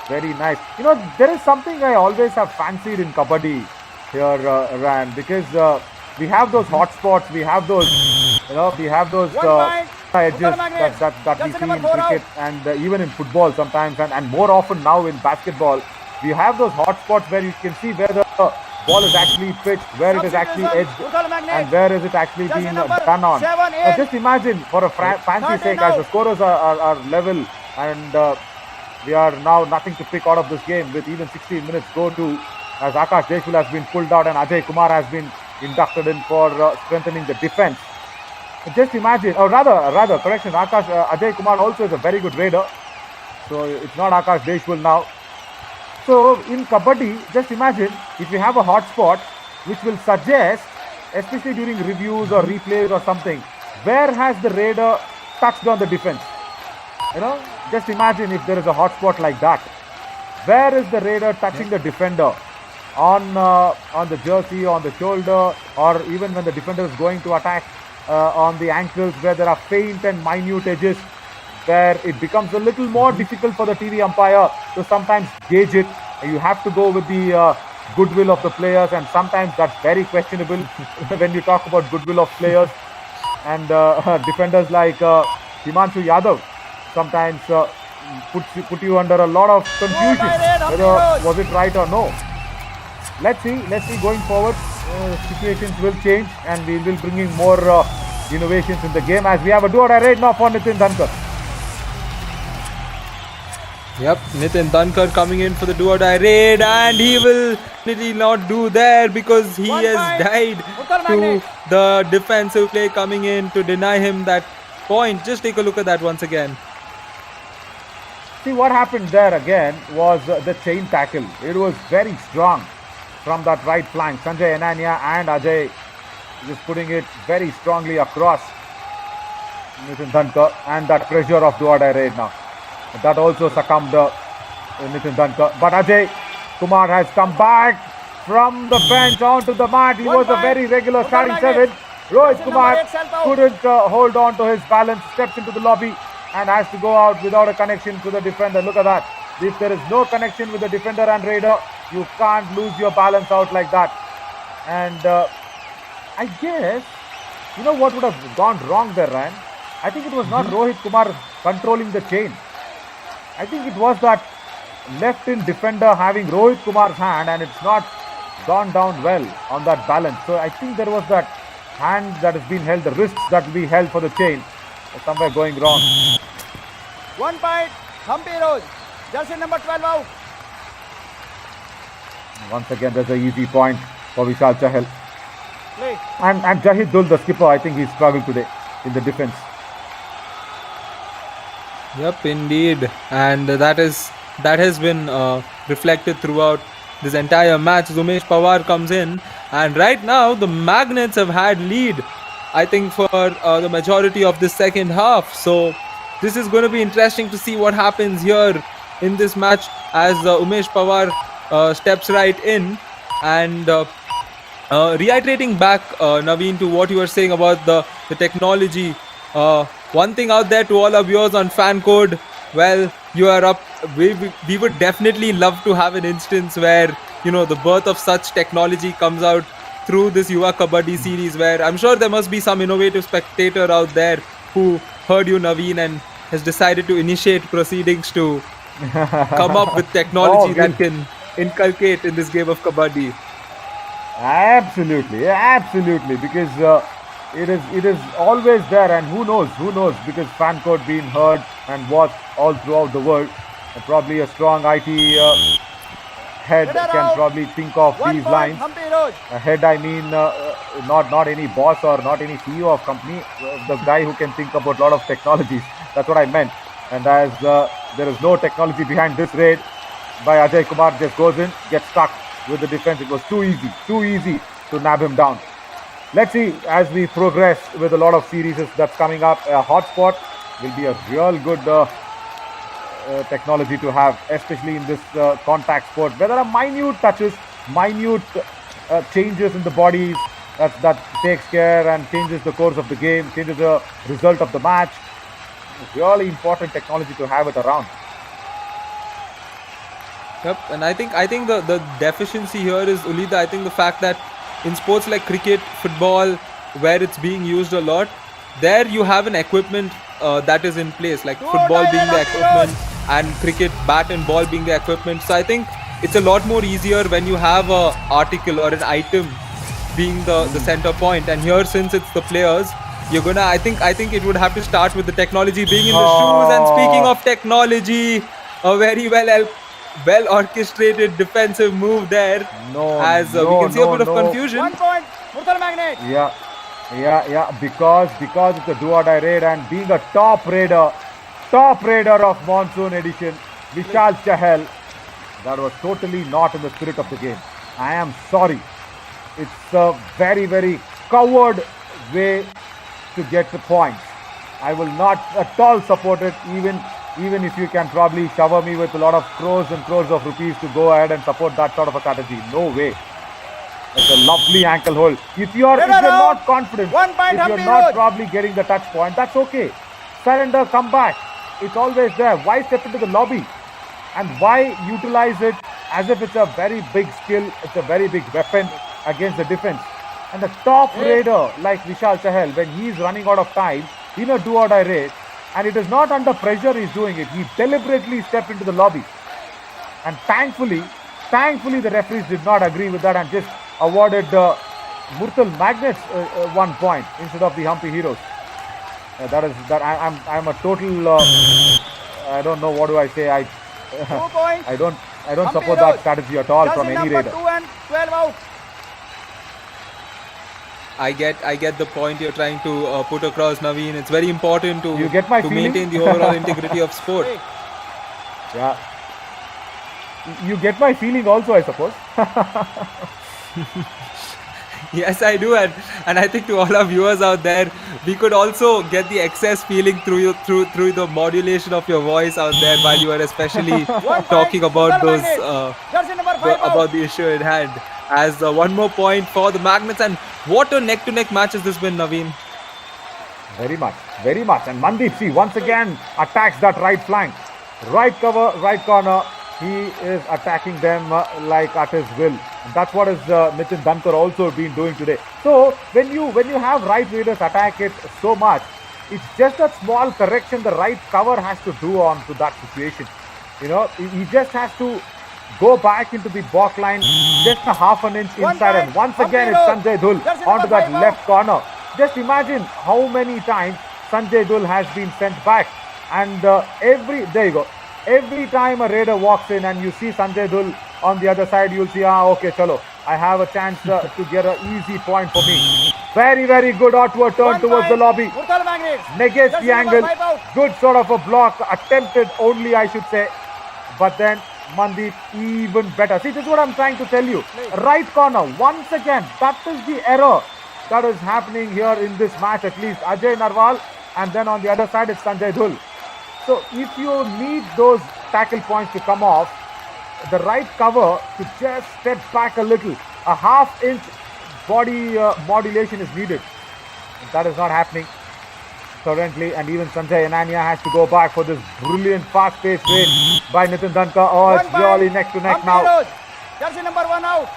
Very nice. You know, there is something I always have fancied in Kabaddi here, Ran, because we have those hot spots, we have those, we have those edges that we see in cricket and even in football sometimes, and more often now in basketball. We have those hot spots where you can see where the ball is actually pitched, where it is actually edged, and where is it actually being done on. Just imagine, for a fancy sake, as the scorers are level and we are now nothing to pick out of this game with even 16 minutes go to, as Akash Deshmukh has been pulled out and Ajay Kumar has been inducted in for strengthening the defense. Just imagine, or rather, correction, Ajay Kumar also is a very good raider. So it's not Akash Deshmukh now. So in Kabaddi, just imagine if you have a hot spot which will suggest, especially during reviews or replays or something, where has the raider touched on the defense? Just imagine if there is a hot spot like that. Where is the raider touching the defender? On the jersey, on the shoulder, or even when the defender is going to attack on the ankles, where there are faint and minute edges, where it becomes a little more difficult for the TV umpire to sometimes gauge it. You have to go with the goodwill of the players, and sometimes that's very questionable when you talk about goodwill of players. And defenders like Himanshu Yadav sometimes put you under a lot of confusion whether was it right or no. Let's see going forward. Situations will change and we will bring in more innovations in the game, as we have a do-or-die raid now for Nitin Dhankar. Yep, Nitin Dhankar coming in for the do-or-die raid, and he will really not do there because he has died to the defensive play coming in to deny him that point. Just take a look at that once again. See, what happened there again was the chain tackle. It was very strong from that right flank. Sanjay Anania and Ajay just putting it very strongly across Nitin Dhankar, and that pressure of do-or-die raid now. That also succumbed Nitin Dhankar. But Ajay Kumar has come back from the bench onto the mat. He was a very regular starting 7. Rohit Kumar couldn't hold on to his balance, steps into the lobby and has to go out without a connection to the defender. Look at that. If there is no connection with the defender and raider, you can't lose your balance out like that. And I guess, what would have gone wrong there, Ryan? I think it was not Rohit Kumar controlling the chain. I think it was that left-in defender having Rohit Kumar's hand, and it's not gone down well on that balance. So I think there was that hand that has been held, the wrists that will be held for the chain, somewhere going wrong. 1 point, Hampi Road, jersey number 12 out. Once again, there's an easy point for Vishal Chahal. Play. And Jahid Dhul, the skipper, I think he struggled today in the defense. Yep, indeed, and that has been reflected throughout this entire match. Umesh Pawar comes in, and right now the Magnets have had lead, I think, for the majority of the second half. So this is going to be interesting to see what happens here in this match as Umesh Pawar steps right in. And reiterating back, Naveen, to what you were saying about the technology. One thing out there to all our viewers on fan code, well, you are up. We would definitely love to have an instance where the birth of such technology comes out through this Yuva Kabaddi series, where I'm sure there must be some innovative spectator out there who heard you, Naveen, and has decided to initiate proceedings to come up with technology that can inculcate in this game of Kabaddi. Absolutely, absolutely, because it is always there, and who knows, because fan code being heard and watched all throughout the world, and probably a strong IT head can probably think of these lines. A head, I mean, not any boss or not any CEO of company, the guy who can think about a lot of technologies. That's what I meant. And as there is no technology behind this raid by Ajay Kumar, just goes in, gets stuck with the defense. It was too easy to nab him down. Let's see as we progress with a lot of series that's coming up. A hotspot will be a real good technology to have, especially in this contact sport, where there are minute touches, minute changes in the bodies that takes care and changes the course of the game, changes the result of the match. Really important technology to have it around. Yep, and I think the deficiency here is, Ulida, I think the fact that in sports like cricket, football, where it's being used a lot, there you have an equipment that is in place, like football being the equipment and cricket, bat and ball being the equipment. So I think it's a lot more easier when you have a article or an item being the center point. And here, since it's the players, you're gonna, I think it would have to start with the technology being in the shoes. And speaking of technology, a very well orchestrated defensive move there. We can see a bit of confusion. 1 point, Murthal Magnet. Yeah, because it's a do-or-die raid, and being a top raider of Monsoon edition, Vishal Chahal, that was totally not in the spirit of the game. I am sorry. It's a very, very coward way to get the points. I will not at all support it, even if you can probably shower me with a lot of crores and crores of rupees to go ahead and support that sort of a strategy. No way. It's a lovely ankle hold. If you're not confident, if you're not probably getting the touch point, that's okay. Surrender, come back. It's always there. Why step into the lobby? And why utilize it as if it's a very big skill, it's a very big weapon against the defense? And the top raider like Vishal Chahal, when he's running out of time in a do-or-die raid, and it is not under pressure he's doing it, he deliberately stepped into the lobby. And thankfully the referees did not agree with that and just awarded Murthal Magnets 1 point instead of the Humpy Heroes. I'm a total I don't know, what do I say, 2 points. I don't support that strategy at all from any raider. 2 and 12 out. I get the point you're trying to put across, Naveen. It's very important to maintain the overall integrity of sport. Yeah. You get my feeling also, I suppose. Yes, I do, and I think to all our viewers out there, we could also get the excess feeling through the modulation of your voice out there while you are especially talking about those about the issue at hand. As one more point for the Magnets, and what a neck-to-neck match has this been, Naveen? Very much. And Mandeep, see, once again attacks that right flank, right cover, right corner. He is attacking them like at his will. And that's what is Nitin Dhankar also been doing today. So when you have right raiders attack it so much, it's just a small correction the right cover has to do on to that situation. You know, he just has to go back into the back line just a half an inch inside, and once again it's Sanjay Dhul onto that left corner. Just imagine how many times Sanjay Dhul has been sent back, and there you go. Every time a raider walks in and you see Sanjay Dhul on the other side, you'll see, okay, chalo, I have a chance to get an easy point for me. Very, very good outward turn towards the lobby. Negates the angle. Good sort of a block, attempted only, I should say. But then Mandeep even better. See, this is what I'm trying to tell you. Right corner, once again, that is the error that is happening here in this match, at least. Ajay Narwal, and then on the other side it's Sanjay Dhul. So if you need those tackle points to come off, the right cover to just step back a little, a half-inch body modulation is needed. That is not happening currently, and even Sanjay Ananya has to go back for this brilliant fast-paced raid by Nitin Dhankar. Oh, it's really neck to neck now. Jersey number 1 out.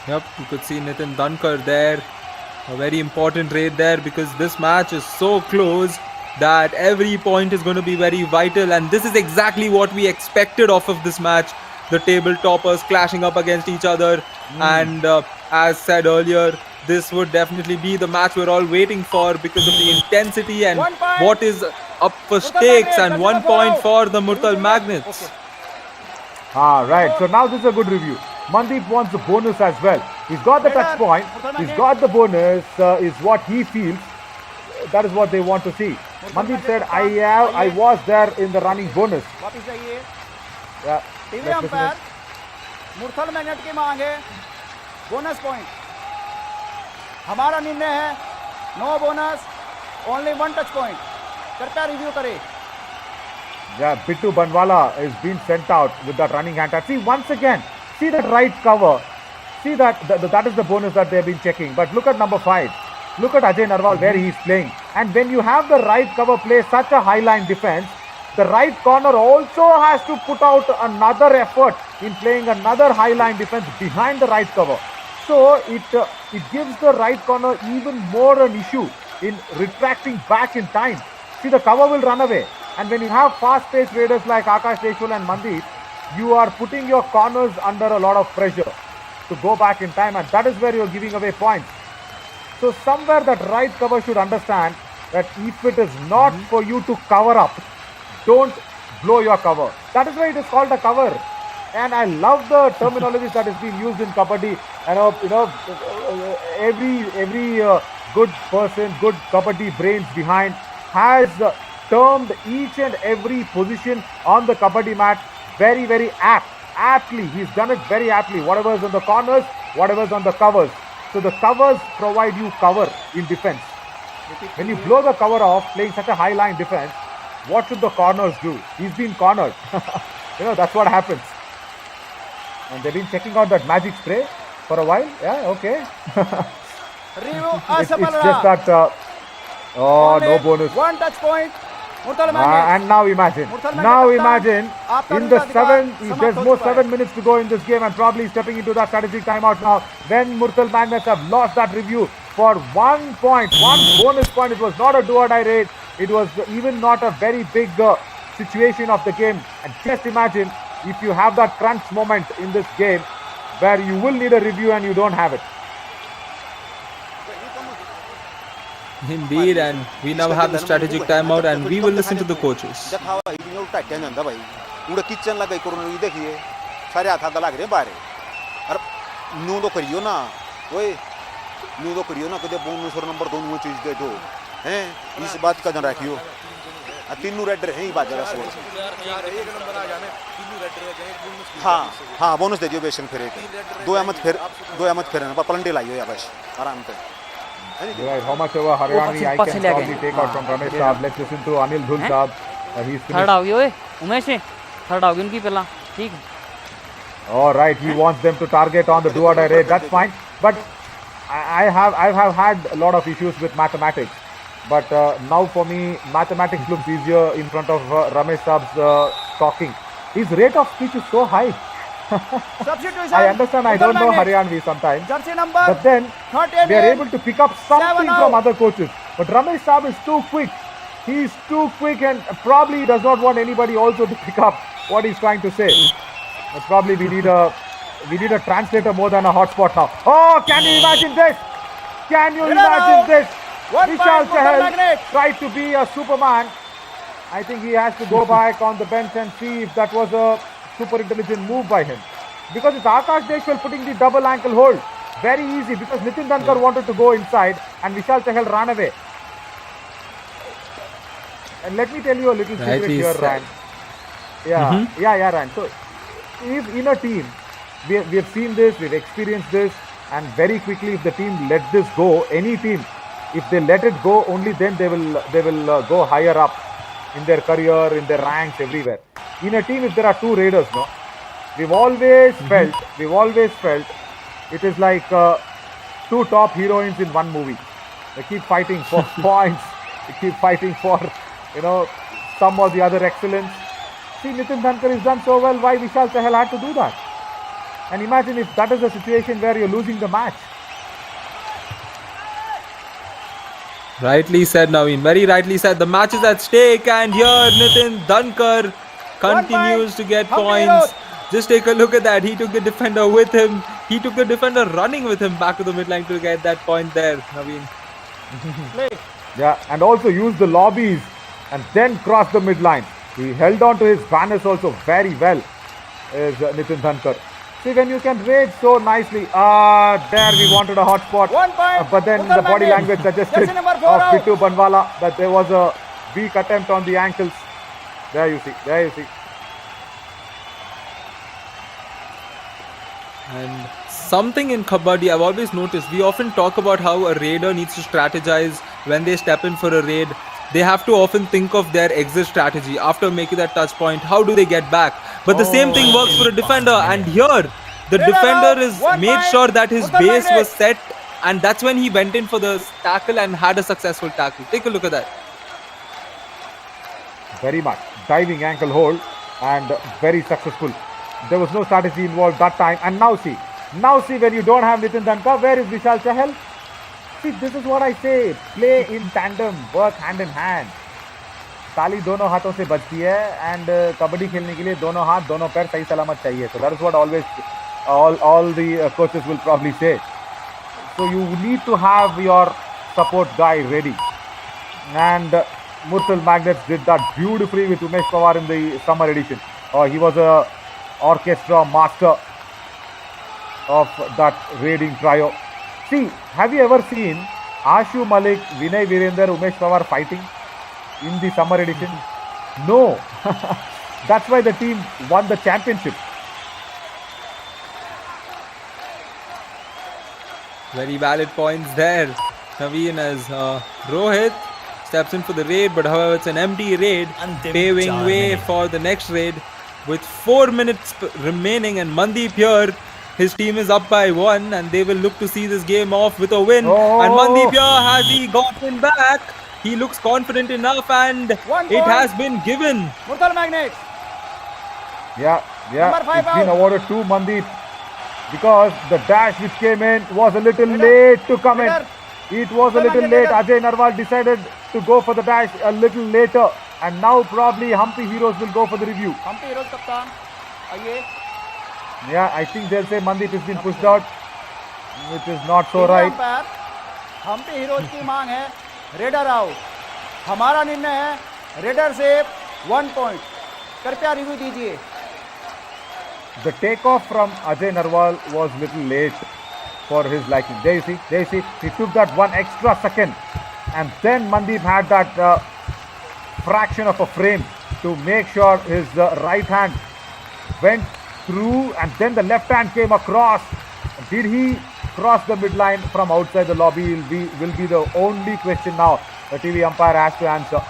Yep, you could see Nitin Dankar there. A very important raid there because this match is so close that every point is going to be very vital, and this is exactly what we expected off of this match. The table toppers clashing up against each other, and as said earlier, this would definitely be the match we're all waiting for because of the intensity and what is up for stakes, and 1 point for the Murtal Magnets. Right. So now this is a good review. Mandeep wants the bonus as well. He's got the touch point. He's got the bonus. Is what he feels. That is what they want to see. Mandeep said, I was there in the running bonus. वापिस जाइए Yeah. TV umpire Murthal Magnet की मांग है bonus point हमारा निर्णय है no bonus only 1 touch point कृपया review करें Yeah, Bittu Banwala is being sent out with that running hand. See, once again, see that right cover. See that is the bonus that they've been checking. But look at number 5. Look at Ajay Narwal where he's playing. And when you have the right cover play such a high line defense, the right corner also has to put out another effort in playing another high line defense behind the right cover. So it gives the right corner even more an issue in retracting back in time. See, the cover will run away. And when you have fast-paced raiders like Akash Deshwal and Mandeep, you are putting your corners under a lot of pressure to go back in time, and that is where you're giving away points. So somewhere that right cover should understand that if it is not for you to cover up, don't blow your cover. That is why it is called a cover. And I love the terminology that is being used in Kabaddi. Every good person, good Kabaddi brains behind has termed each and every position on the Kabaddi mat very, very aptly. He's done it very aptly. Whatever is on the corners, whatever is on the covers. So the covers provide you cover in defense. When you blow the cover off, playing such a high line defense, what should the corners do? He's been cornered. That's what happens. And they've been checking out that magic spray for a while. Yeah, okay. it's just that, no bonus. 1 touch point. And now imagine, in the 7, there's more 7 minutes to go in this game, and probably stepping into that strategic timeout now. When Murtal Magnets have lost that review for 1 point, 1 bonus point. It was not a do or die raid. It was even not a very big situation of the game. And just imagine if you have that crunch moment in this game where you will need a review and you don't have it. Indeed, and we now have the strategic timeout, and we will listen to the coaches. इस बात का ध्यान रखियो तीनों red रहे ही बात जरा सोच हाँ बोनस दे दियो बेशन फिर दो अहमद फिर ना पलंटे लाइयो या बस आराम से. Right, how much over Haryani I can probably take out from Ramesh Saab. Let's listen to Anil Dhul Saab. He's third आओगी ओए उमेश third आओगी उनकी पहला ठीक है. All right, he wants them to target on the do or die raid. That's fine, but I have had a lot of issues with mathematics. But now for me, mathematics looks easier in front of Ramesh Saab's talking. His rate of speech is so high. I understand, I don't know Haryanvi sometimes, but then they are able to pick up something from other coaches. But Ramesh Saab is too quick. He is too quick and probably does not want anybody also to pick up what he's trying to say. But probably we need a translator more than a hotspot now. Oh, can you imagine this? Can you imagine this? Vishal Chahal tried to be a Superman. I think he has to go back on the bench and see if that was a super intelligent move by him. Because it's Akash Deshwal putting the double ankle hold. Very easy, because Nitin Dankar wanted to go inside and Vishal Chahal ran away. And let me tell you a little secret here, Ryan. Yeah, Ryan. So, if in a team, we have seen this, we've experienced this, and very quickly if the team let this go, any team, if they let it go, only then they will go higher up in their career, in their ranks, everywhere. In a team, if there are two raiders, no, we've always felt it is like two top heroines in one movie. They keep fighting for points. They keep fighting for, some or the other excellence. See, Nitin Dankar has done so well. Why Vishal Chahal had to do that? And imagine if that is the situation where you're losing the match. Rightly said, Naveen. Very rightly said. The match is at stake, and here Nitin Dhankar continues to get Hampi points. Heroes. Just take a look at that. He took the defender with him. He took the defender running with him back to the midline to get that point there, Naveen. Play. Yeah, and also used the lobbies and then crossed the midline. He held on to his banners also very well, is Nitin Dhankar. See, when you can raid so nicely, there we wanted a hot spot. 1 point. But then Uttar the body Magnet. language suggested Jersey number 4 of out. Pittu Banwala that there was a weak attempt on the ankles. There you see, there you see. And something in Kabaddi I've always noticed, we often talk about how a raider needs to strategize when they step in for a raid. They have to often think of their exit strategy after making that touch point. How do they get back? But the same thing works for a defender. And here, the Raider defender out. is 1 made point. sure that his Uttar base Magnet. was set, and that's when he went in for the tackle and had a successful tackle. Take a look at that. Very much. Diving ankle hold and very successful. There was no strategy involved that time. And now see when you don't have Nitin Dhankar, where is Vishal Chahal? See, this is what I say. Play in tandem, work hand in hand. ताली दोनों हाथों से बजती है and kabaddi खेलने के लिए दोनों हाथ दोनों पैर सही सलामत चाहिए. So that is what always all the coaches will probably say. So you need to have your support guy ready. And Murtal Magnets did that beautifully with Umesh Pawar in the summer edition. He was a orchestra master of that raiding trio. See, have you ever seen Ashu Malik, Vinay Virender, Umesh Pawar fighting in the summer edition? No. That's why the team won the championship. Very valid points there, Naveen, as Rohit steps in for the raid, but however it's an empty raid, paving way for the next raid with 4 minutes remaining, and Mandeep here, his team is up by 1 and they will look to see this game off with a win. And Mandeep here, has he gotten back? He looks confident enough, and 1 it point. has been given. Murtal Magnet. Yeah. Number 5 It's been out. awarded to Mandeep because the dash which came in was a little Leader. late to come in. Leader. It was a Leader, little leader. late. Ajay Narwal decided to go for the dash a little later, and now probably Hampi Heroes will go for the review. Hampi Heroes कप्तान आइए. Yeah, I think they'll say Mandeep has been pushed out, which is not so right. Umpire Hampi Heroes की मांग है raider out. हमारा निर्णय है raider से 1 point. कृपया रिव्यू दीजिए. The takeoff from Ajay Narwal was little late for his liking. There you see, he took that 1 extra second, and then Mandeep had that fraction of a frame to make sure his right hand went through, and then the left hand came across. Did he cross the midline from outside the lobby? Will be the only question now the TV umpire has to answer.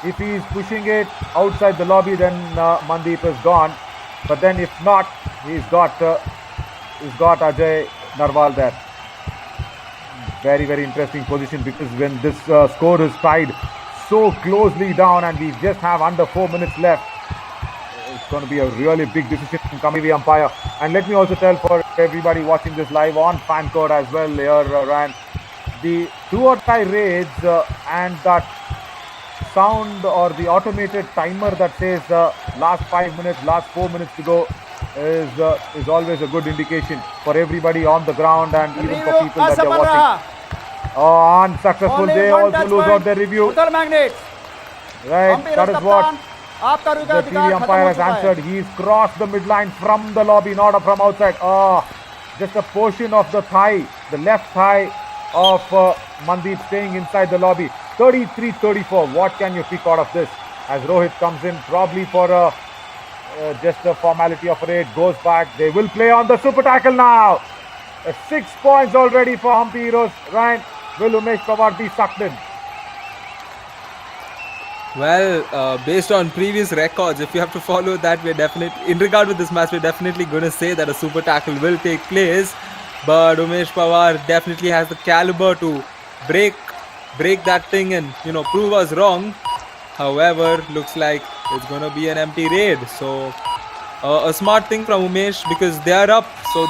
If he is pushing it outside the lobby, then Mandeep is gone. But then if not, he's got Ajay Narwal there. Very, very interesting position, because when this score is tied so closely down and we just have under 4 minutes left, it's going to be a really big decision coming the umpire. And let me also tell for everybody watching this live on fan code as well here, Ryan, the do or die raids and that sound or the automated timer that says last 5 minutes, last 4 minutes to go is always a good indication for everybody on the ground and even for people that they're असफल watching. रहा. Unsuccessful. Only They one also touch lose point. out their review. Murtal Magnet. Right, Hampi that Heroes is what कप्तान, आपका रुका the अधिकार TV खत्म umpire हो has चुका है. answered. He's crossed the midline from the lobby, not from outside. Just a portion of the thigh, the left thigh of Mandeep staying inside the lobby. 33-34. What can you pick out of this? As Rohit comes in, probably for just a formality of a raid, goes back. They will play on the super tackle now. 6 points already for Hampi Heroes. Ryan, will Umesh Pawar be sucked in? Well, based on previous records, if you have to follow that, we're definitely, in regard with this match, we're definitely going to say that a super tackle will take place. But Umesh Pawar definitely has the caliber to break that thing and, prove us wrong. However, looks like it's going to be an empty raid. So a smart thing from Umesh because they are up, so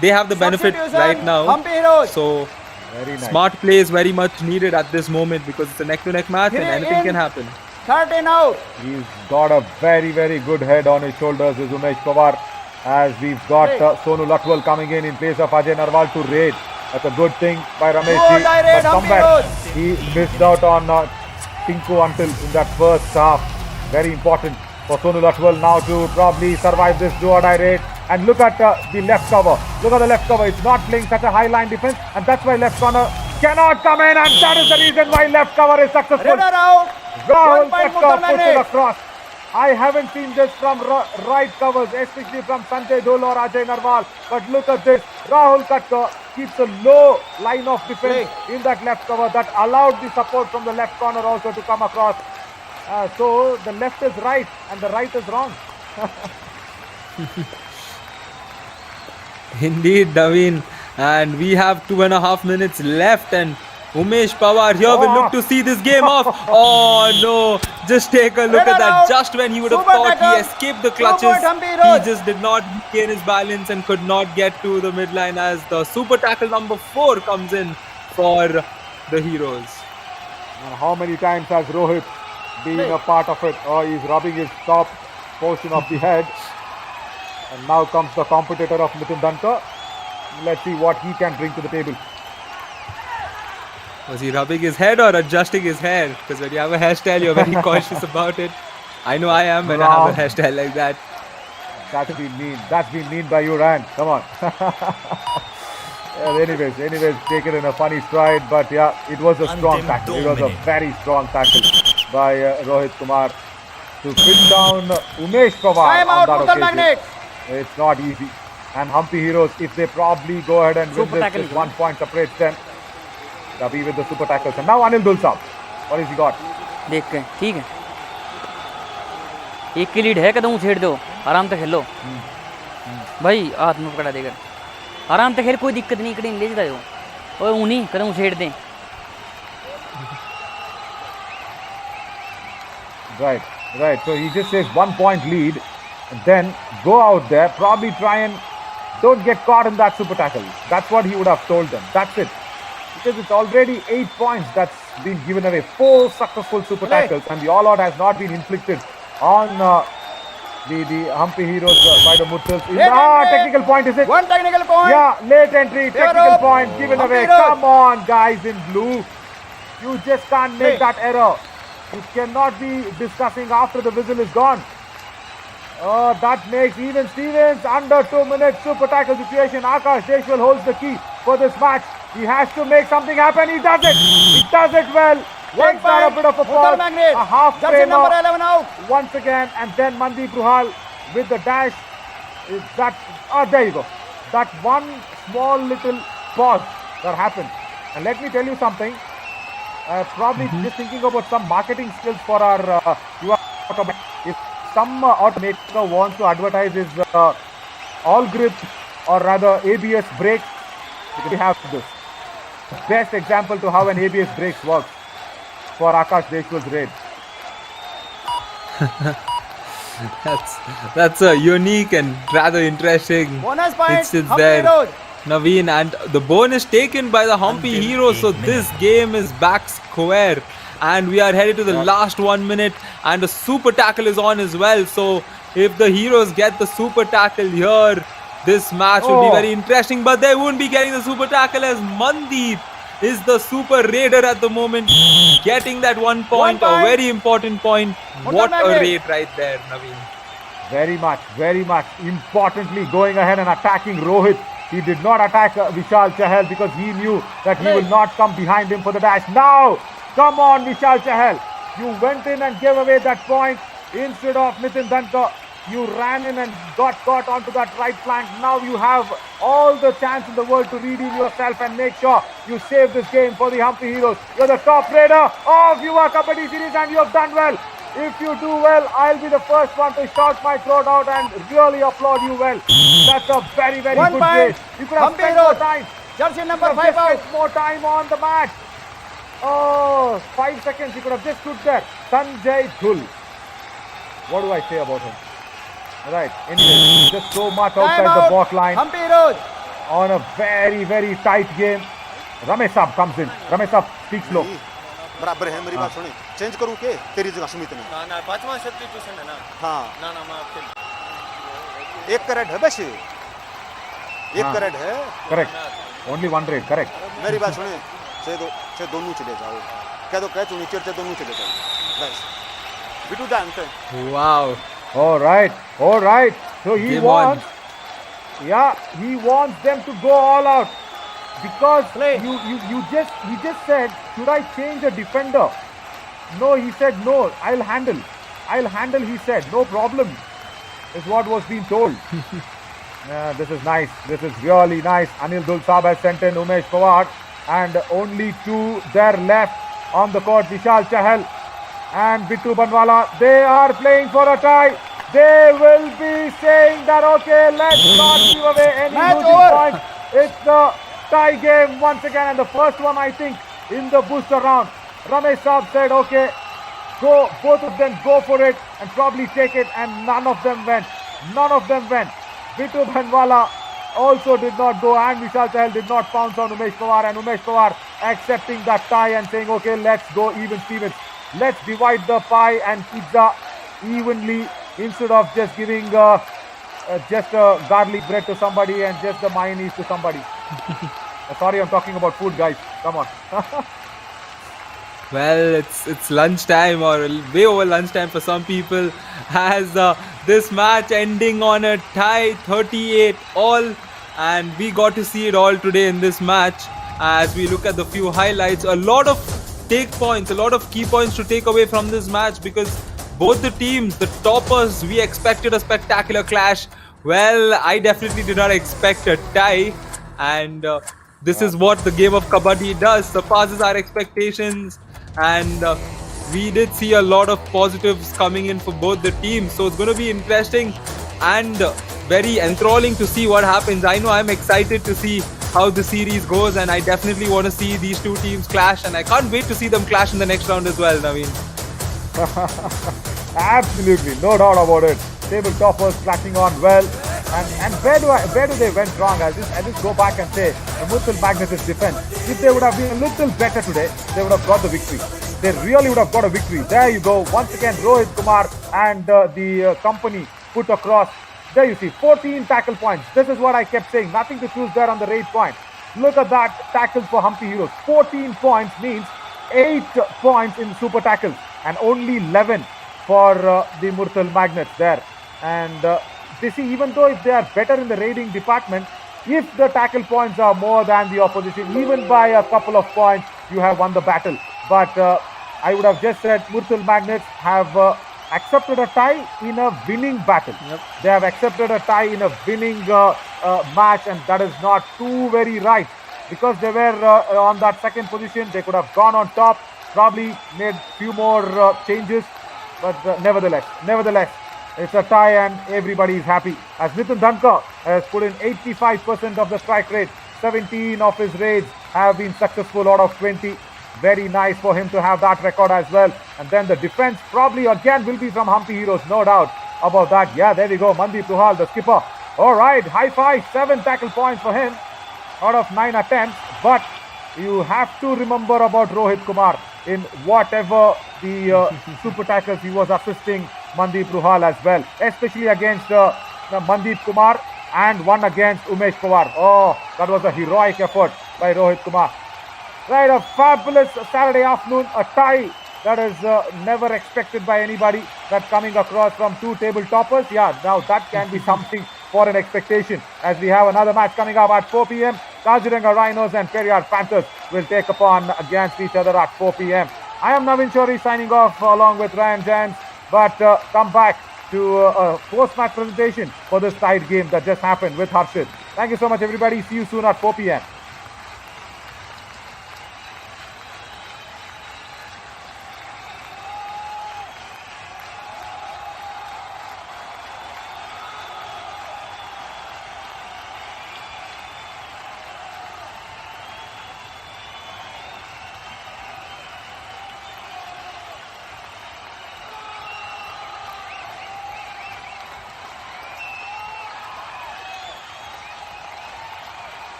they have the benefit Substitution, right now. Humpy Heroes. So Very nice. smart play is very much needed at this moment because it's a neck-to-neck match and Three anything in. can happen. 13 out. He's got a very, very good head on his shoulders, is Umesh Pawar. As we've got Sonu Latwal coming in place of Ajay Narwal to raid. That's a good thing by Ramesh Good ji. direct, But somewhere Humpy he missed out on Tinku until in that first half. Very important for Sonu Latwal now to probably survive this do or die raid. And look at the left cover. Look at the left cover. It's not playing such a high line defense, and that's why left corner cannot come in, and that is the reason why left cover is successful. Runner out. Rahul 1 point Katkar Murtal puts it Magnets. across. I haven't seen this from right covers, especially from Sanjay Dhol or Ajay Narwal. But look at this. Rahul Katkar keeps a low line of defense in that left cover that allowed the support from the left corner also to come across. So the left is right and the right is wrong. Indeed, Naveen. And we have 2.5 minutes left, and Umesh Pawar here will look to see this game off. Oh no! Just take a look at that. Just when he would have Super thought tackle. he escaped the 2 clutches, point Humpy he Heroes. just did not gain his balance and could not get to the midline as the super tackle number 4 comes in for the Heroes. And how many times has Rohit been a part of it? Oh, he's rubbing his top portion of the head. And now comes the competitor of Mithun Danka. Let's see what he can bring to the table. Was he rubbing his head or adjusting his hair? Because when you have a hairstyle, you're very cautious about it. I know I am when I have a hairstyle like that. That's been mean. That's been mean by you, Rand. Come on. Well, anyways, take it in a funny stride. But yeah, it was a strong tackle. It was a very strong tackle by Rohit Kumar to pin down Umesh Pawar. Time on out, that Murtal occasion. Magnets. It's not easy. And Humpy Heroes, if they probably go ahead and win Super this, tackle just is 1 point separates them. They'll be with the super tackles. And now Anil Dulsab. What has he got? देख के ठीक है, एक की lead है, कदम छेड़ दो, आराम से खेलो भाई, हाथ में पकड़ा देकर आराम से खेल, कोई दिक्कत नहीं, कड़ी ले जाओ और उन्हीं कदम छेड़ दें. Right. So he just says 1 point lead. And then go out there, probably try and don't get caught in that super tackle. That's what he would have told them. That's it. Because it's already 8 points that's been given away. 4 successful super tackles, and the all-out has not been inflicted on the Humpy Heroes by the Murtals. Technical point, is it? 1 technical point. Yeah, late entry, technical point given Humpy away. Heroes. Come on, guys in blue. You just can't make that error. You cannot be discussing after the whistle is gone. Oh, that makes even Stevens under 2 minutes super tackle situation. Akash Deshwal holds the key for this match. He has to make something happen. He does it. He does it well. Takes out a bit of a pause. A half Jersey frame number 11 out. once again, and then Mandeep Ruhal with the dash. Is that? There you go. That one small little pause that happened. And let me tell you something. Probably just thinking about some marketing skills for our Yuva Kabaddi. If some automaker wants to advertise his all grip or rather ABS brakes, we have this. Best example to how an ABS brakes works for Akash Deshwal's raid. That's a unique and rather interesting Bonus point. instance Humpy there, Heroes. Naveen, and the bonus taken by the Humpy Heroes. So this game is back square, and we are headed to the last 1 minute, and the super tackle is on as well. So if the Heroes get the super tackle here, this match will be very interesting. But they won't be getting the super tackle as Mandeep is the super raider at the moment, getting that 1 point, a very important point. What a raid right there, Naveen. Very much. Importantly, going ahead and attacking Rohit. He did not attack Vishal Chahal because he knew that he will not come behind him for the dash. Now, come on, Vishal Chahal. You went in and gave away that point instead of Nitin Danka. You ran in and got caught onto that right flank. Now you have all the chance in the world to redeem yourself and make sure you save this game for the Humpy Heroes. You're the top raider of Yuva Kabaddi series and you have done well. If you do well, I'll be the first one to shout my throat out and really applaud you well. That's a very, very good raid. You could have spent more time. Jersey number 5 out. More time on the match. Oh, 5 seconds. He could have just stood there. Sanjay Dhul. What do I say about him? Right. Anyway, just so much Time outside the out. box line Humpy Heroes. on a very, very tight game. Ramesh Saab comes in. Ramesh Saab speaks low. नहीं, बराबर है मेरी बात सुने change करूँ के तेरी जगह सुमित ने ना पांचवा सब्स्टिट्यूशन है ना हाँ ना मैं आपके एक करेक्ट है बस एक हाँ। करेक्ट है Correct. Only one red. Correct. मेरी बात सुने से दोनों चले जाओ कह दो कह चुनी चिड़ते दोनों चले जाओ बस बिटू जानते Wow. All right. All right. So he Game on. wants. Yeah, he wants them to go all out because you just said, should I change a defender? No, he said no. I'll handle. He said no problem. Is what was being told. This is nice. This is really nice. Anil Dulsab has sent in Umesh Pawar and only two there left on the court. Vishal Chahal and Bittu Banwala. They are playing for a tie. They will be saying that okay, let's not give away any Match losing over. points. It's the tie game once again, and the first one I think in the booster round. Ramesh Saab said okay, go, both of them go for it and probably take it, and none of them went. Bittu Banwala also did not go, and Vishal Chahal did not pounce on Umesh Pawar, and Umesh Pawar accepting that tie and saying okay, let's go even Stevens. Let's divide the pie and pizza evenly instead of just giving just garlic bread to somebody and just the mayonnaise to somebody. Sorry, I'm talking about food, guys. Come on. Well, it's lunchtime or way over lunchtime for some people, as this match ending on a tie 38 all, and we got to see it all today in this match. As we look at the few highlights, a lot of take points, a lot of key points to take away from this match, because both the teams, the toppers, we expected a spectacular clash. Well, I definitely did not expect a tie, and this is what the game of Kabaddi does, surpasses our expectations, and we did see a lot of positives coming in for both the teams. So it's going to be interesting and very enthralling to see what happens. I know I'm excited to see how the series goes, and I definitely want to see these two teams clash, and I can't wait to see them clash in the next round as well, Naveen. Absolutely, no doubt about it. Table toppers clashing on well. And where do they went wrong? I'll just go back and say the Murthal Magnets' defense. If they would have been a little better today, they would have got the victory. They really would have got a victory. There you go. Once again, Rohit Kumar and the company put across. There you see, 14 tackle points. This is what I kept saying. Nothing to choose there on the raid point. Look at that tackles for Humpy Heroes. 14 points means 8 points in super tackles and only 11 for the Murthal Magnets there. And they see, even though if they are better in the raiding department, if the tackle points are more than the opposition, even by a couple of points, you have won the battle. But I would have just said Murthal Magnets have accepted a tie in a winning battle. Yep. They have accepted a tie in a winning match, and that is not too very right, because they were on that second position. They could have gone on top, probably made few more changes, but nevertheless, it's a tie and everybody is happy. As Nitin Dhankar has put in 85% of the strike rate, 17 of his raids have been successful out of 20. Very nice for him to have that record as well. And then the defense probably again will be from Humpy Heroes, no doubt about that. Yeah, there we go. Mandeep Ruhal, the skipper. All right, high five, 7 tackle points for him out of 9 attempts. But you have to remember about Rohit Kumar in whatever the super tackles he was assisting Mandeep Ruhal as well, especially against Mandeep Kumar and one against Umesh Pawar. Oh, that was a heroic effort by Rohit Kumar. Right, a fabulous Saturday afternoon, a tie that is never expected by anybody, that coming across from two table toppers. Yeah, now that can be something for an expectation, as we have another match coming up at 4 p.m. Kaziranga Rhinos and Periyar Panthers will take upon against each other at 4 p.m. I am Navin Shori signing off along with Ryan Jans, but come back to a post-match presentation for this tied game that just happened with Harshit. Thank you so much, everybody. See you soon at 4 p.m.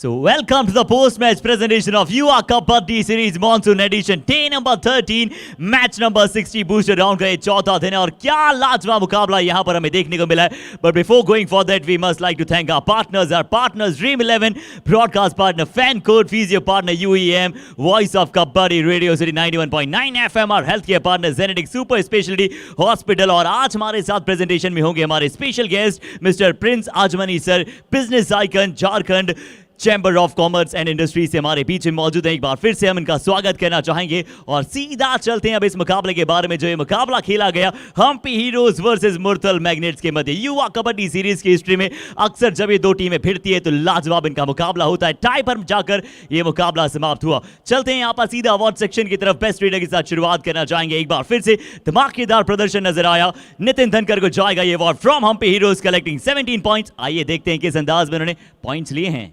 So welcome to the post-match presentation of Yuva Kabaddi Series Monsoon Edition Day number 13 match number 60 booster round का ये चौथा दिन है और क्या लाजवाब मुकाबला यहाँ पर हमें देखने को मिला है. But before going for that, we must like to thank our partners Dream 11, broadcast partner Fan Code, physio partner UEM, Voice of Kabaddi, Radio City 91.9 FM, our healthcare partner Zenetic Super Specialty Hospital. और आज हमारे साथ presentation में होंगे हमारे special guest mister Prince Ajmani sir, business icon Jharkhand chamber of commerce and industry से हमारे पीछे मौजूद हैं. एक बार फिर से हम इनका स्वागत करना चाहेंगे और सीधा चलते हैं अब इस मुकाबले के बारे में. जो ये मुकाबला खेला गया Hampi Heroes versus Murthal Magnets के मध्य युवा कबड्डी सीरीज की हिस्ट्री में अक्सर जब ये दो टीमें भिड़ती है तो लाजवाब इनका मुकाबला होता है. टाई पर जाकर ये मुकाबला समाप्त हुआ. चलते हैं यहाँ पर सीधा अवार्ड सेक्शन की तरफ. बेस्ट रेडर के साथ शुरुआत करना चाहेंगे. एक बार फिर से धमाकेदार प्रदर्शन नजर आया. नितिन धनकर को जाएगा ये award from Hampi Heroes collecting 17 points. आइए देखते हैं किस अंदाज में उन्होंने पॉइंट्स लिए हैं.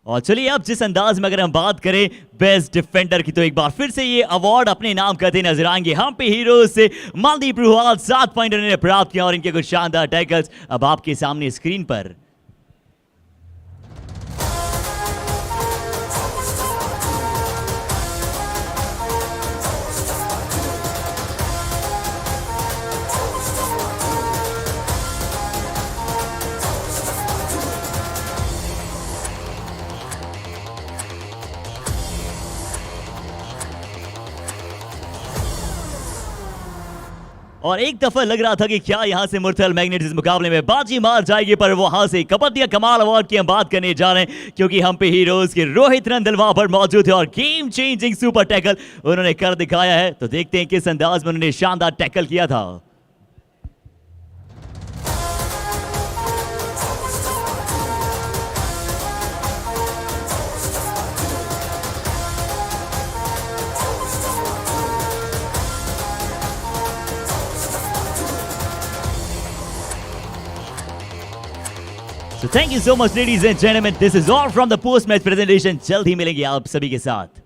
और चलिए अब जिस अंदाज में अगर हम बात करें बेस्ट डिफेंडर की तो एक बार फिर से ये अवार्ड अपने नाम करते नजर आएंगे. हम्पी हीरोज से मनदीप रुहाल 7 पॉइंट उन्होंने प्राप्त किया और इनके कुछ शानदार टैकल्स अब आपके सामने स्क्रीन पर. और एक दफा लग रहा था कि क्या यहां से मुरथल मैग्नेट्स इस मुकाबले में बाजी मार जाएगी, पर वहां से कबड्डी कमाल अवार्ड की हम बात करने जा रहे हैं क्योंकि हम पे हीरोज के रोहित रंधल वहां पर मौजूद है और गेम चेंजिंग सुपर टैकल उन्होंने कर दिखाया है. तो देखते हैं किस अंदाज में उन्होंने शानदार टैकल किया था. So thank you so much ladies and gentlemen. This is all from the post match presentation. जल्द ही मिलेंगे आप सभी के साथ.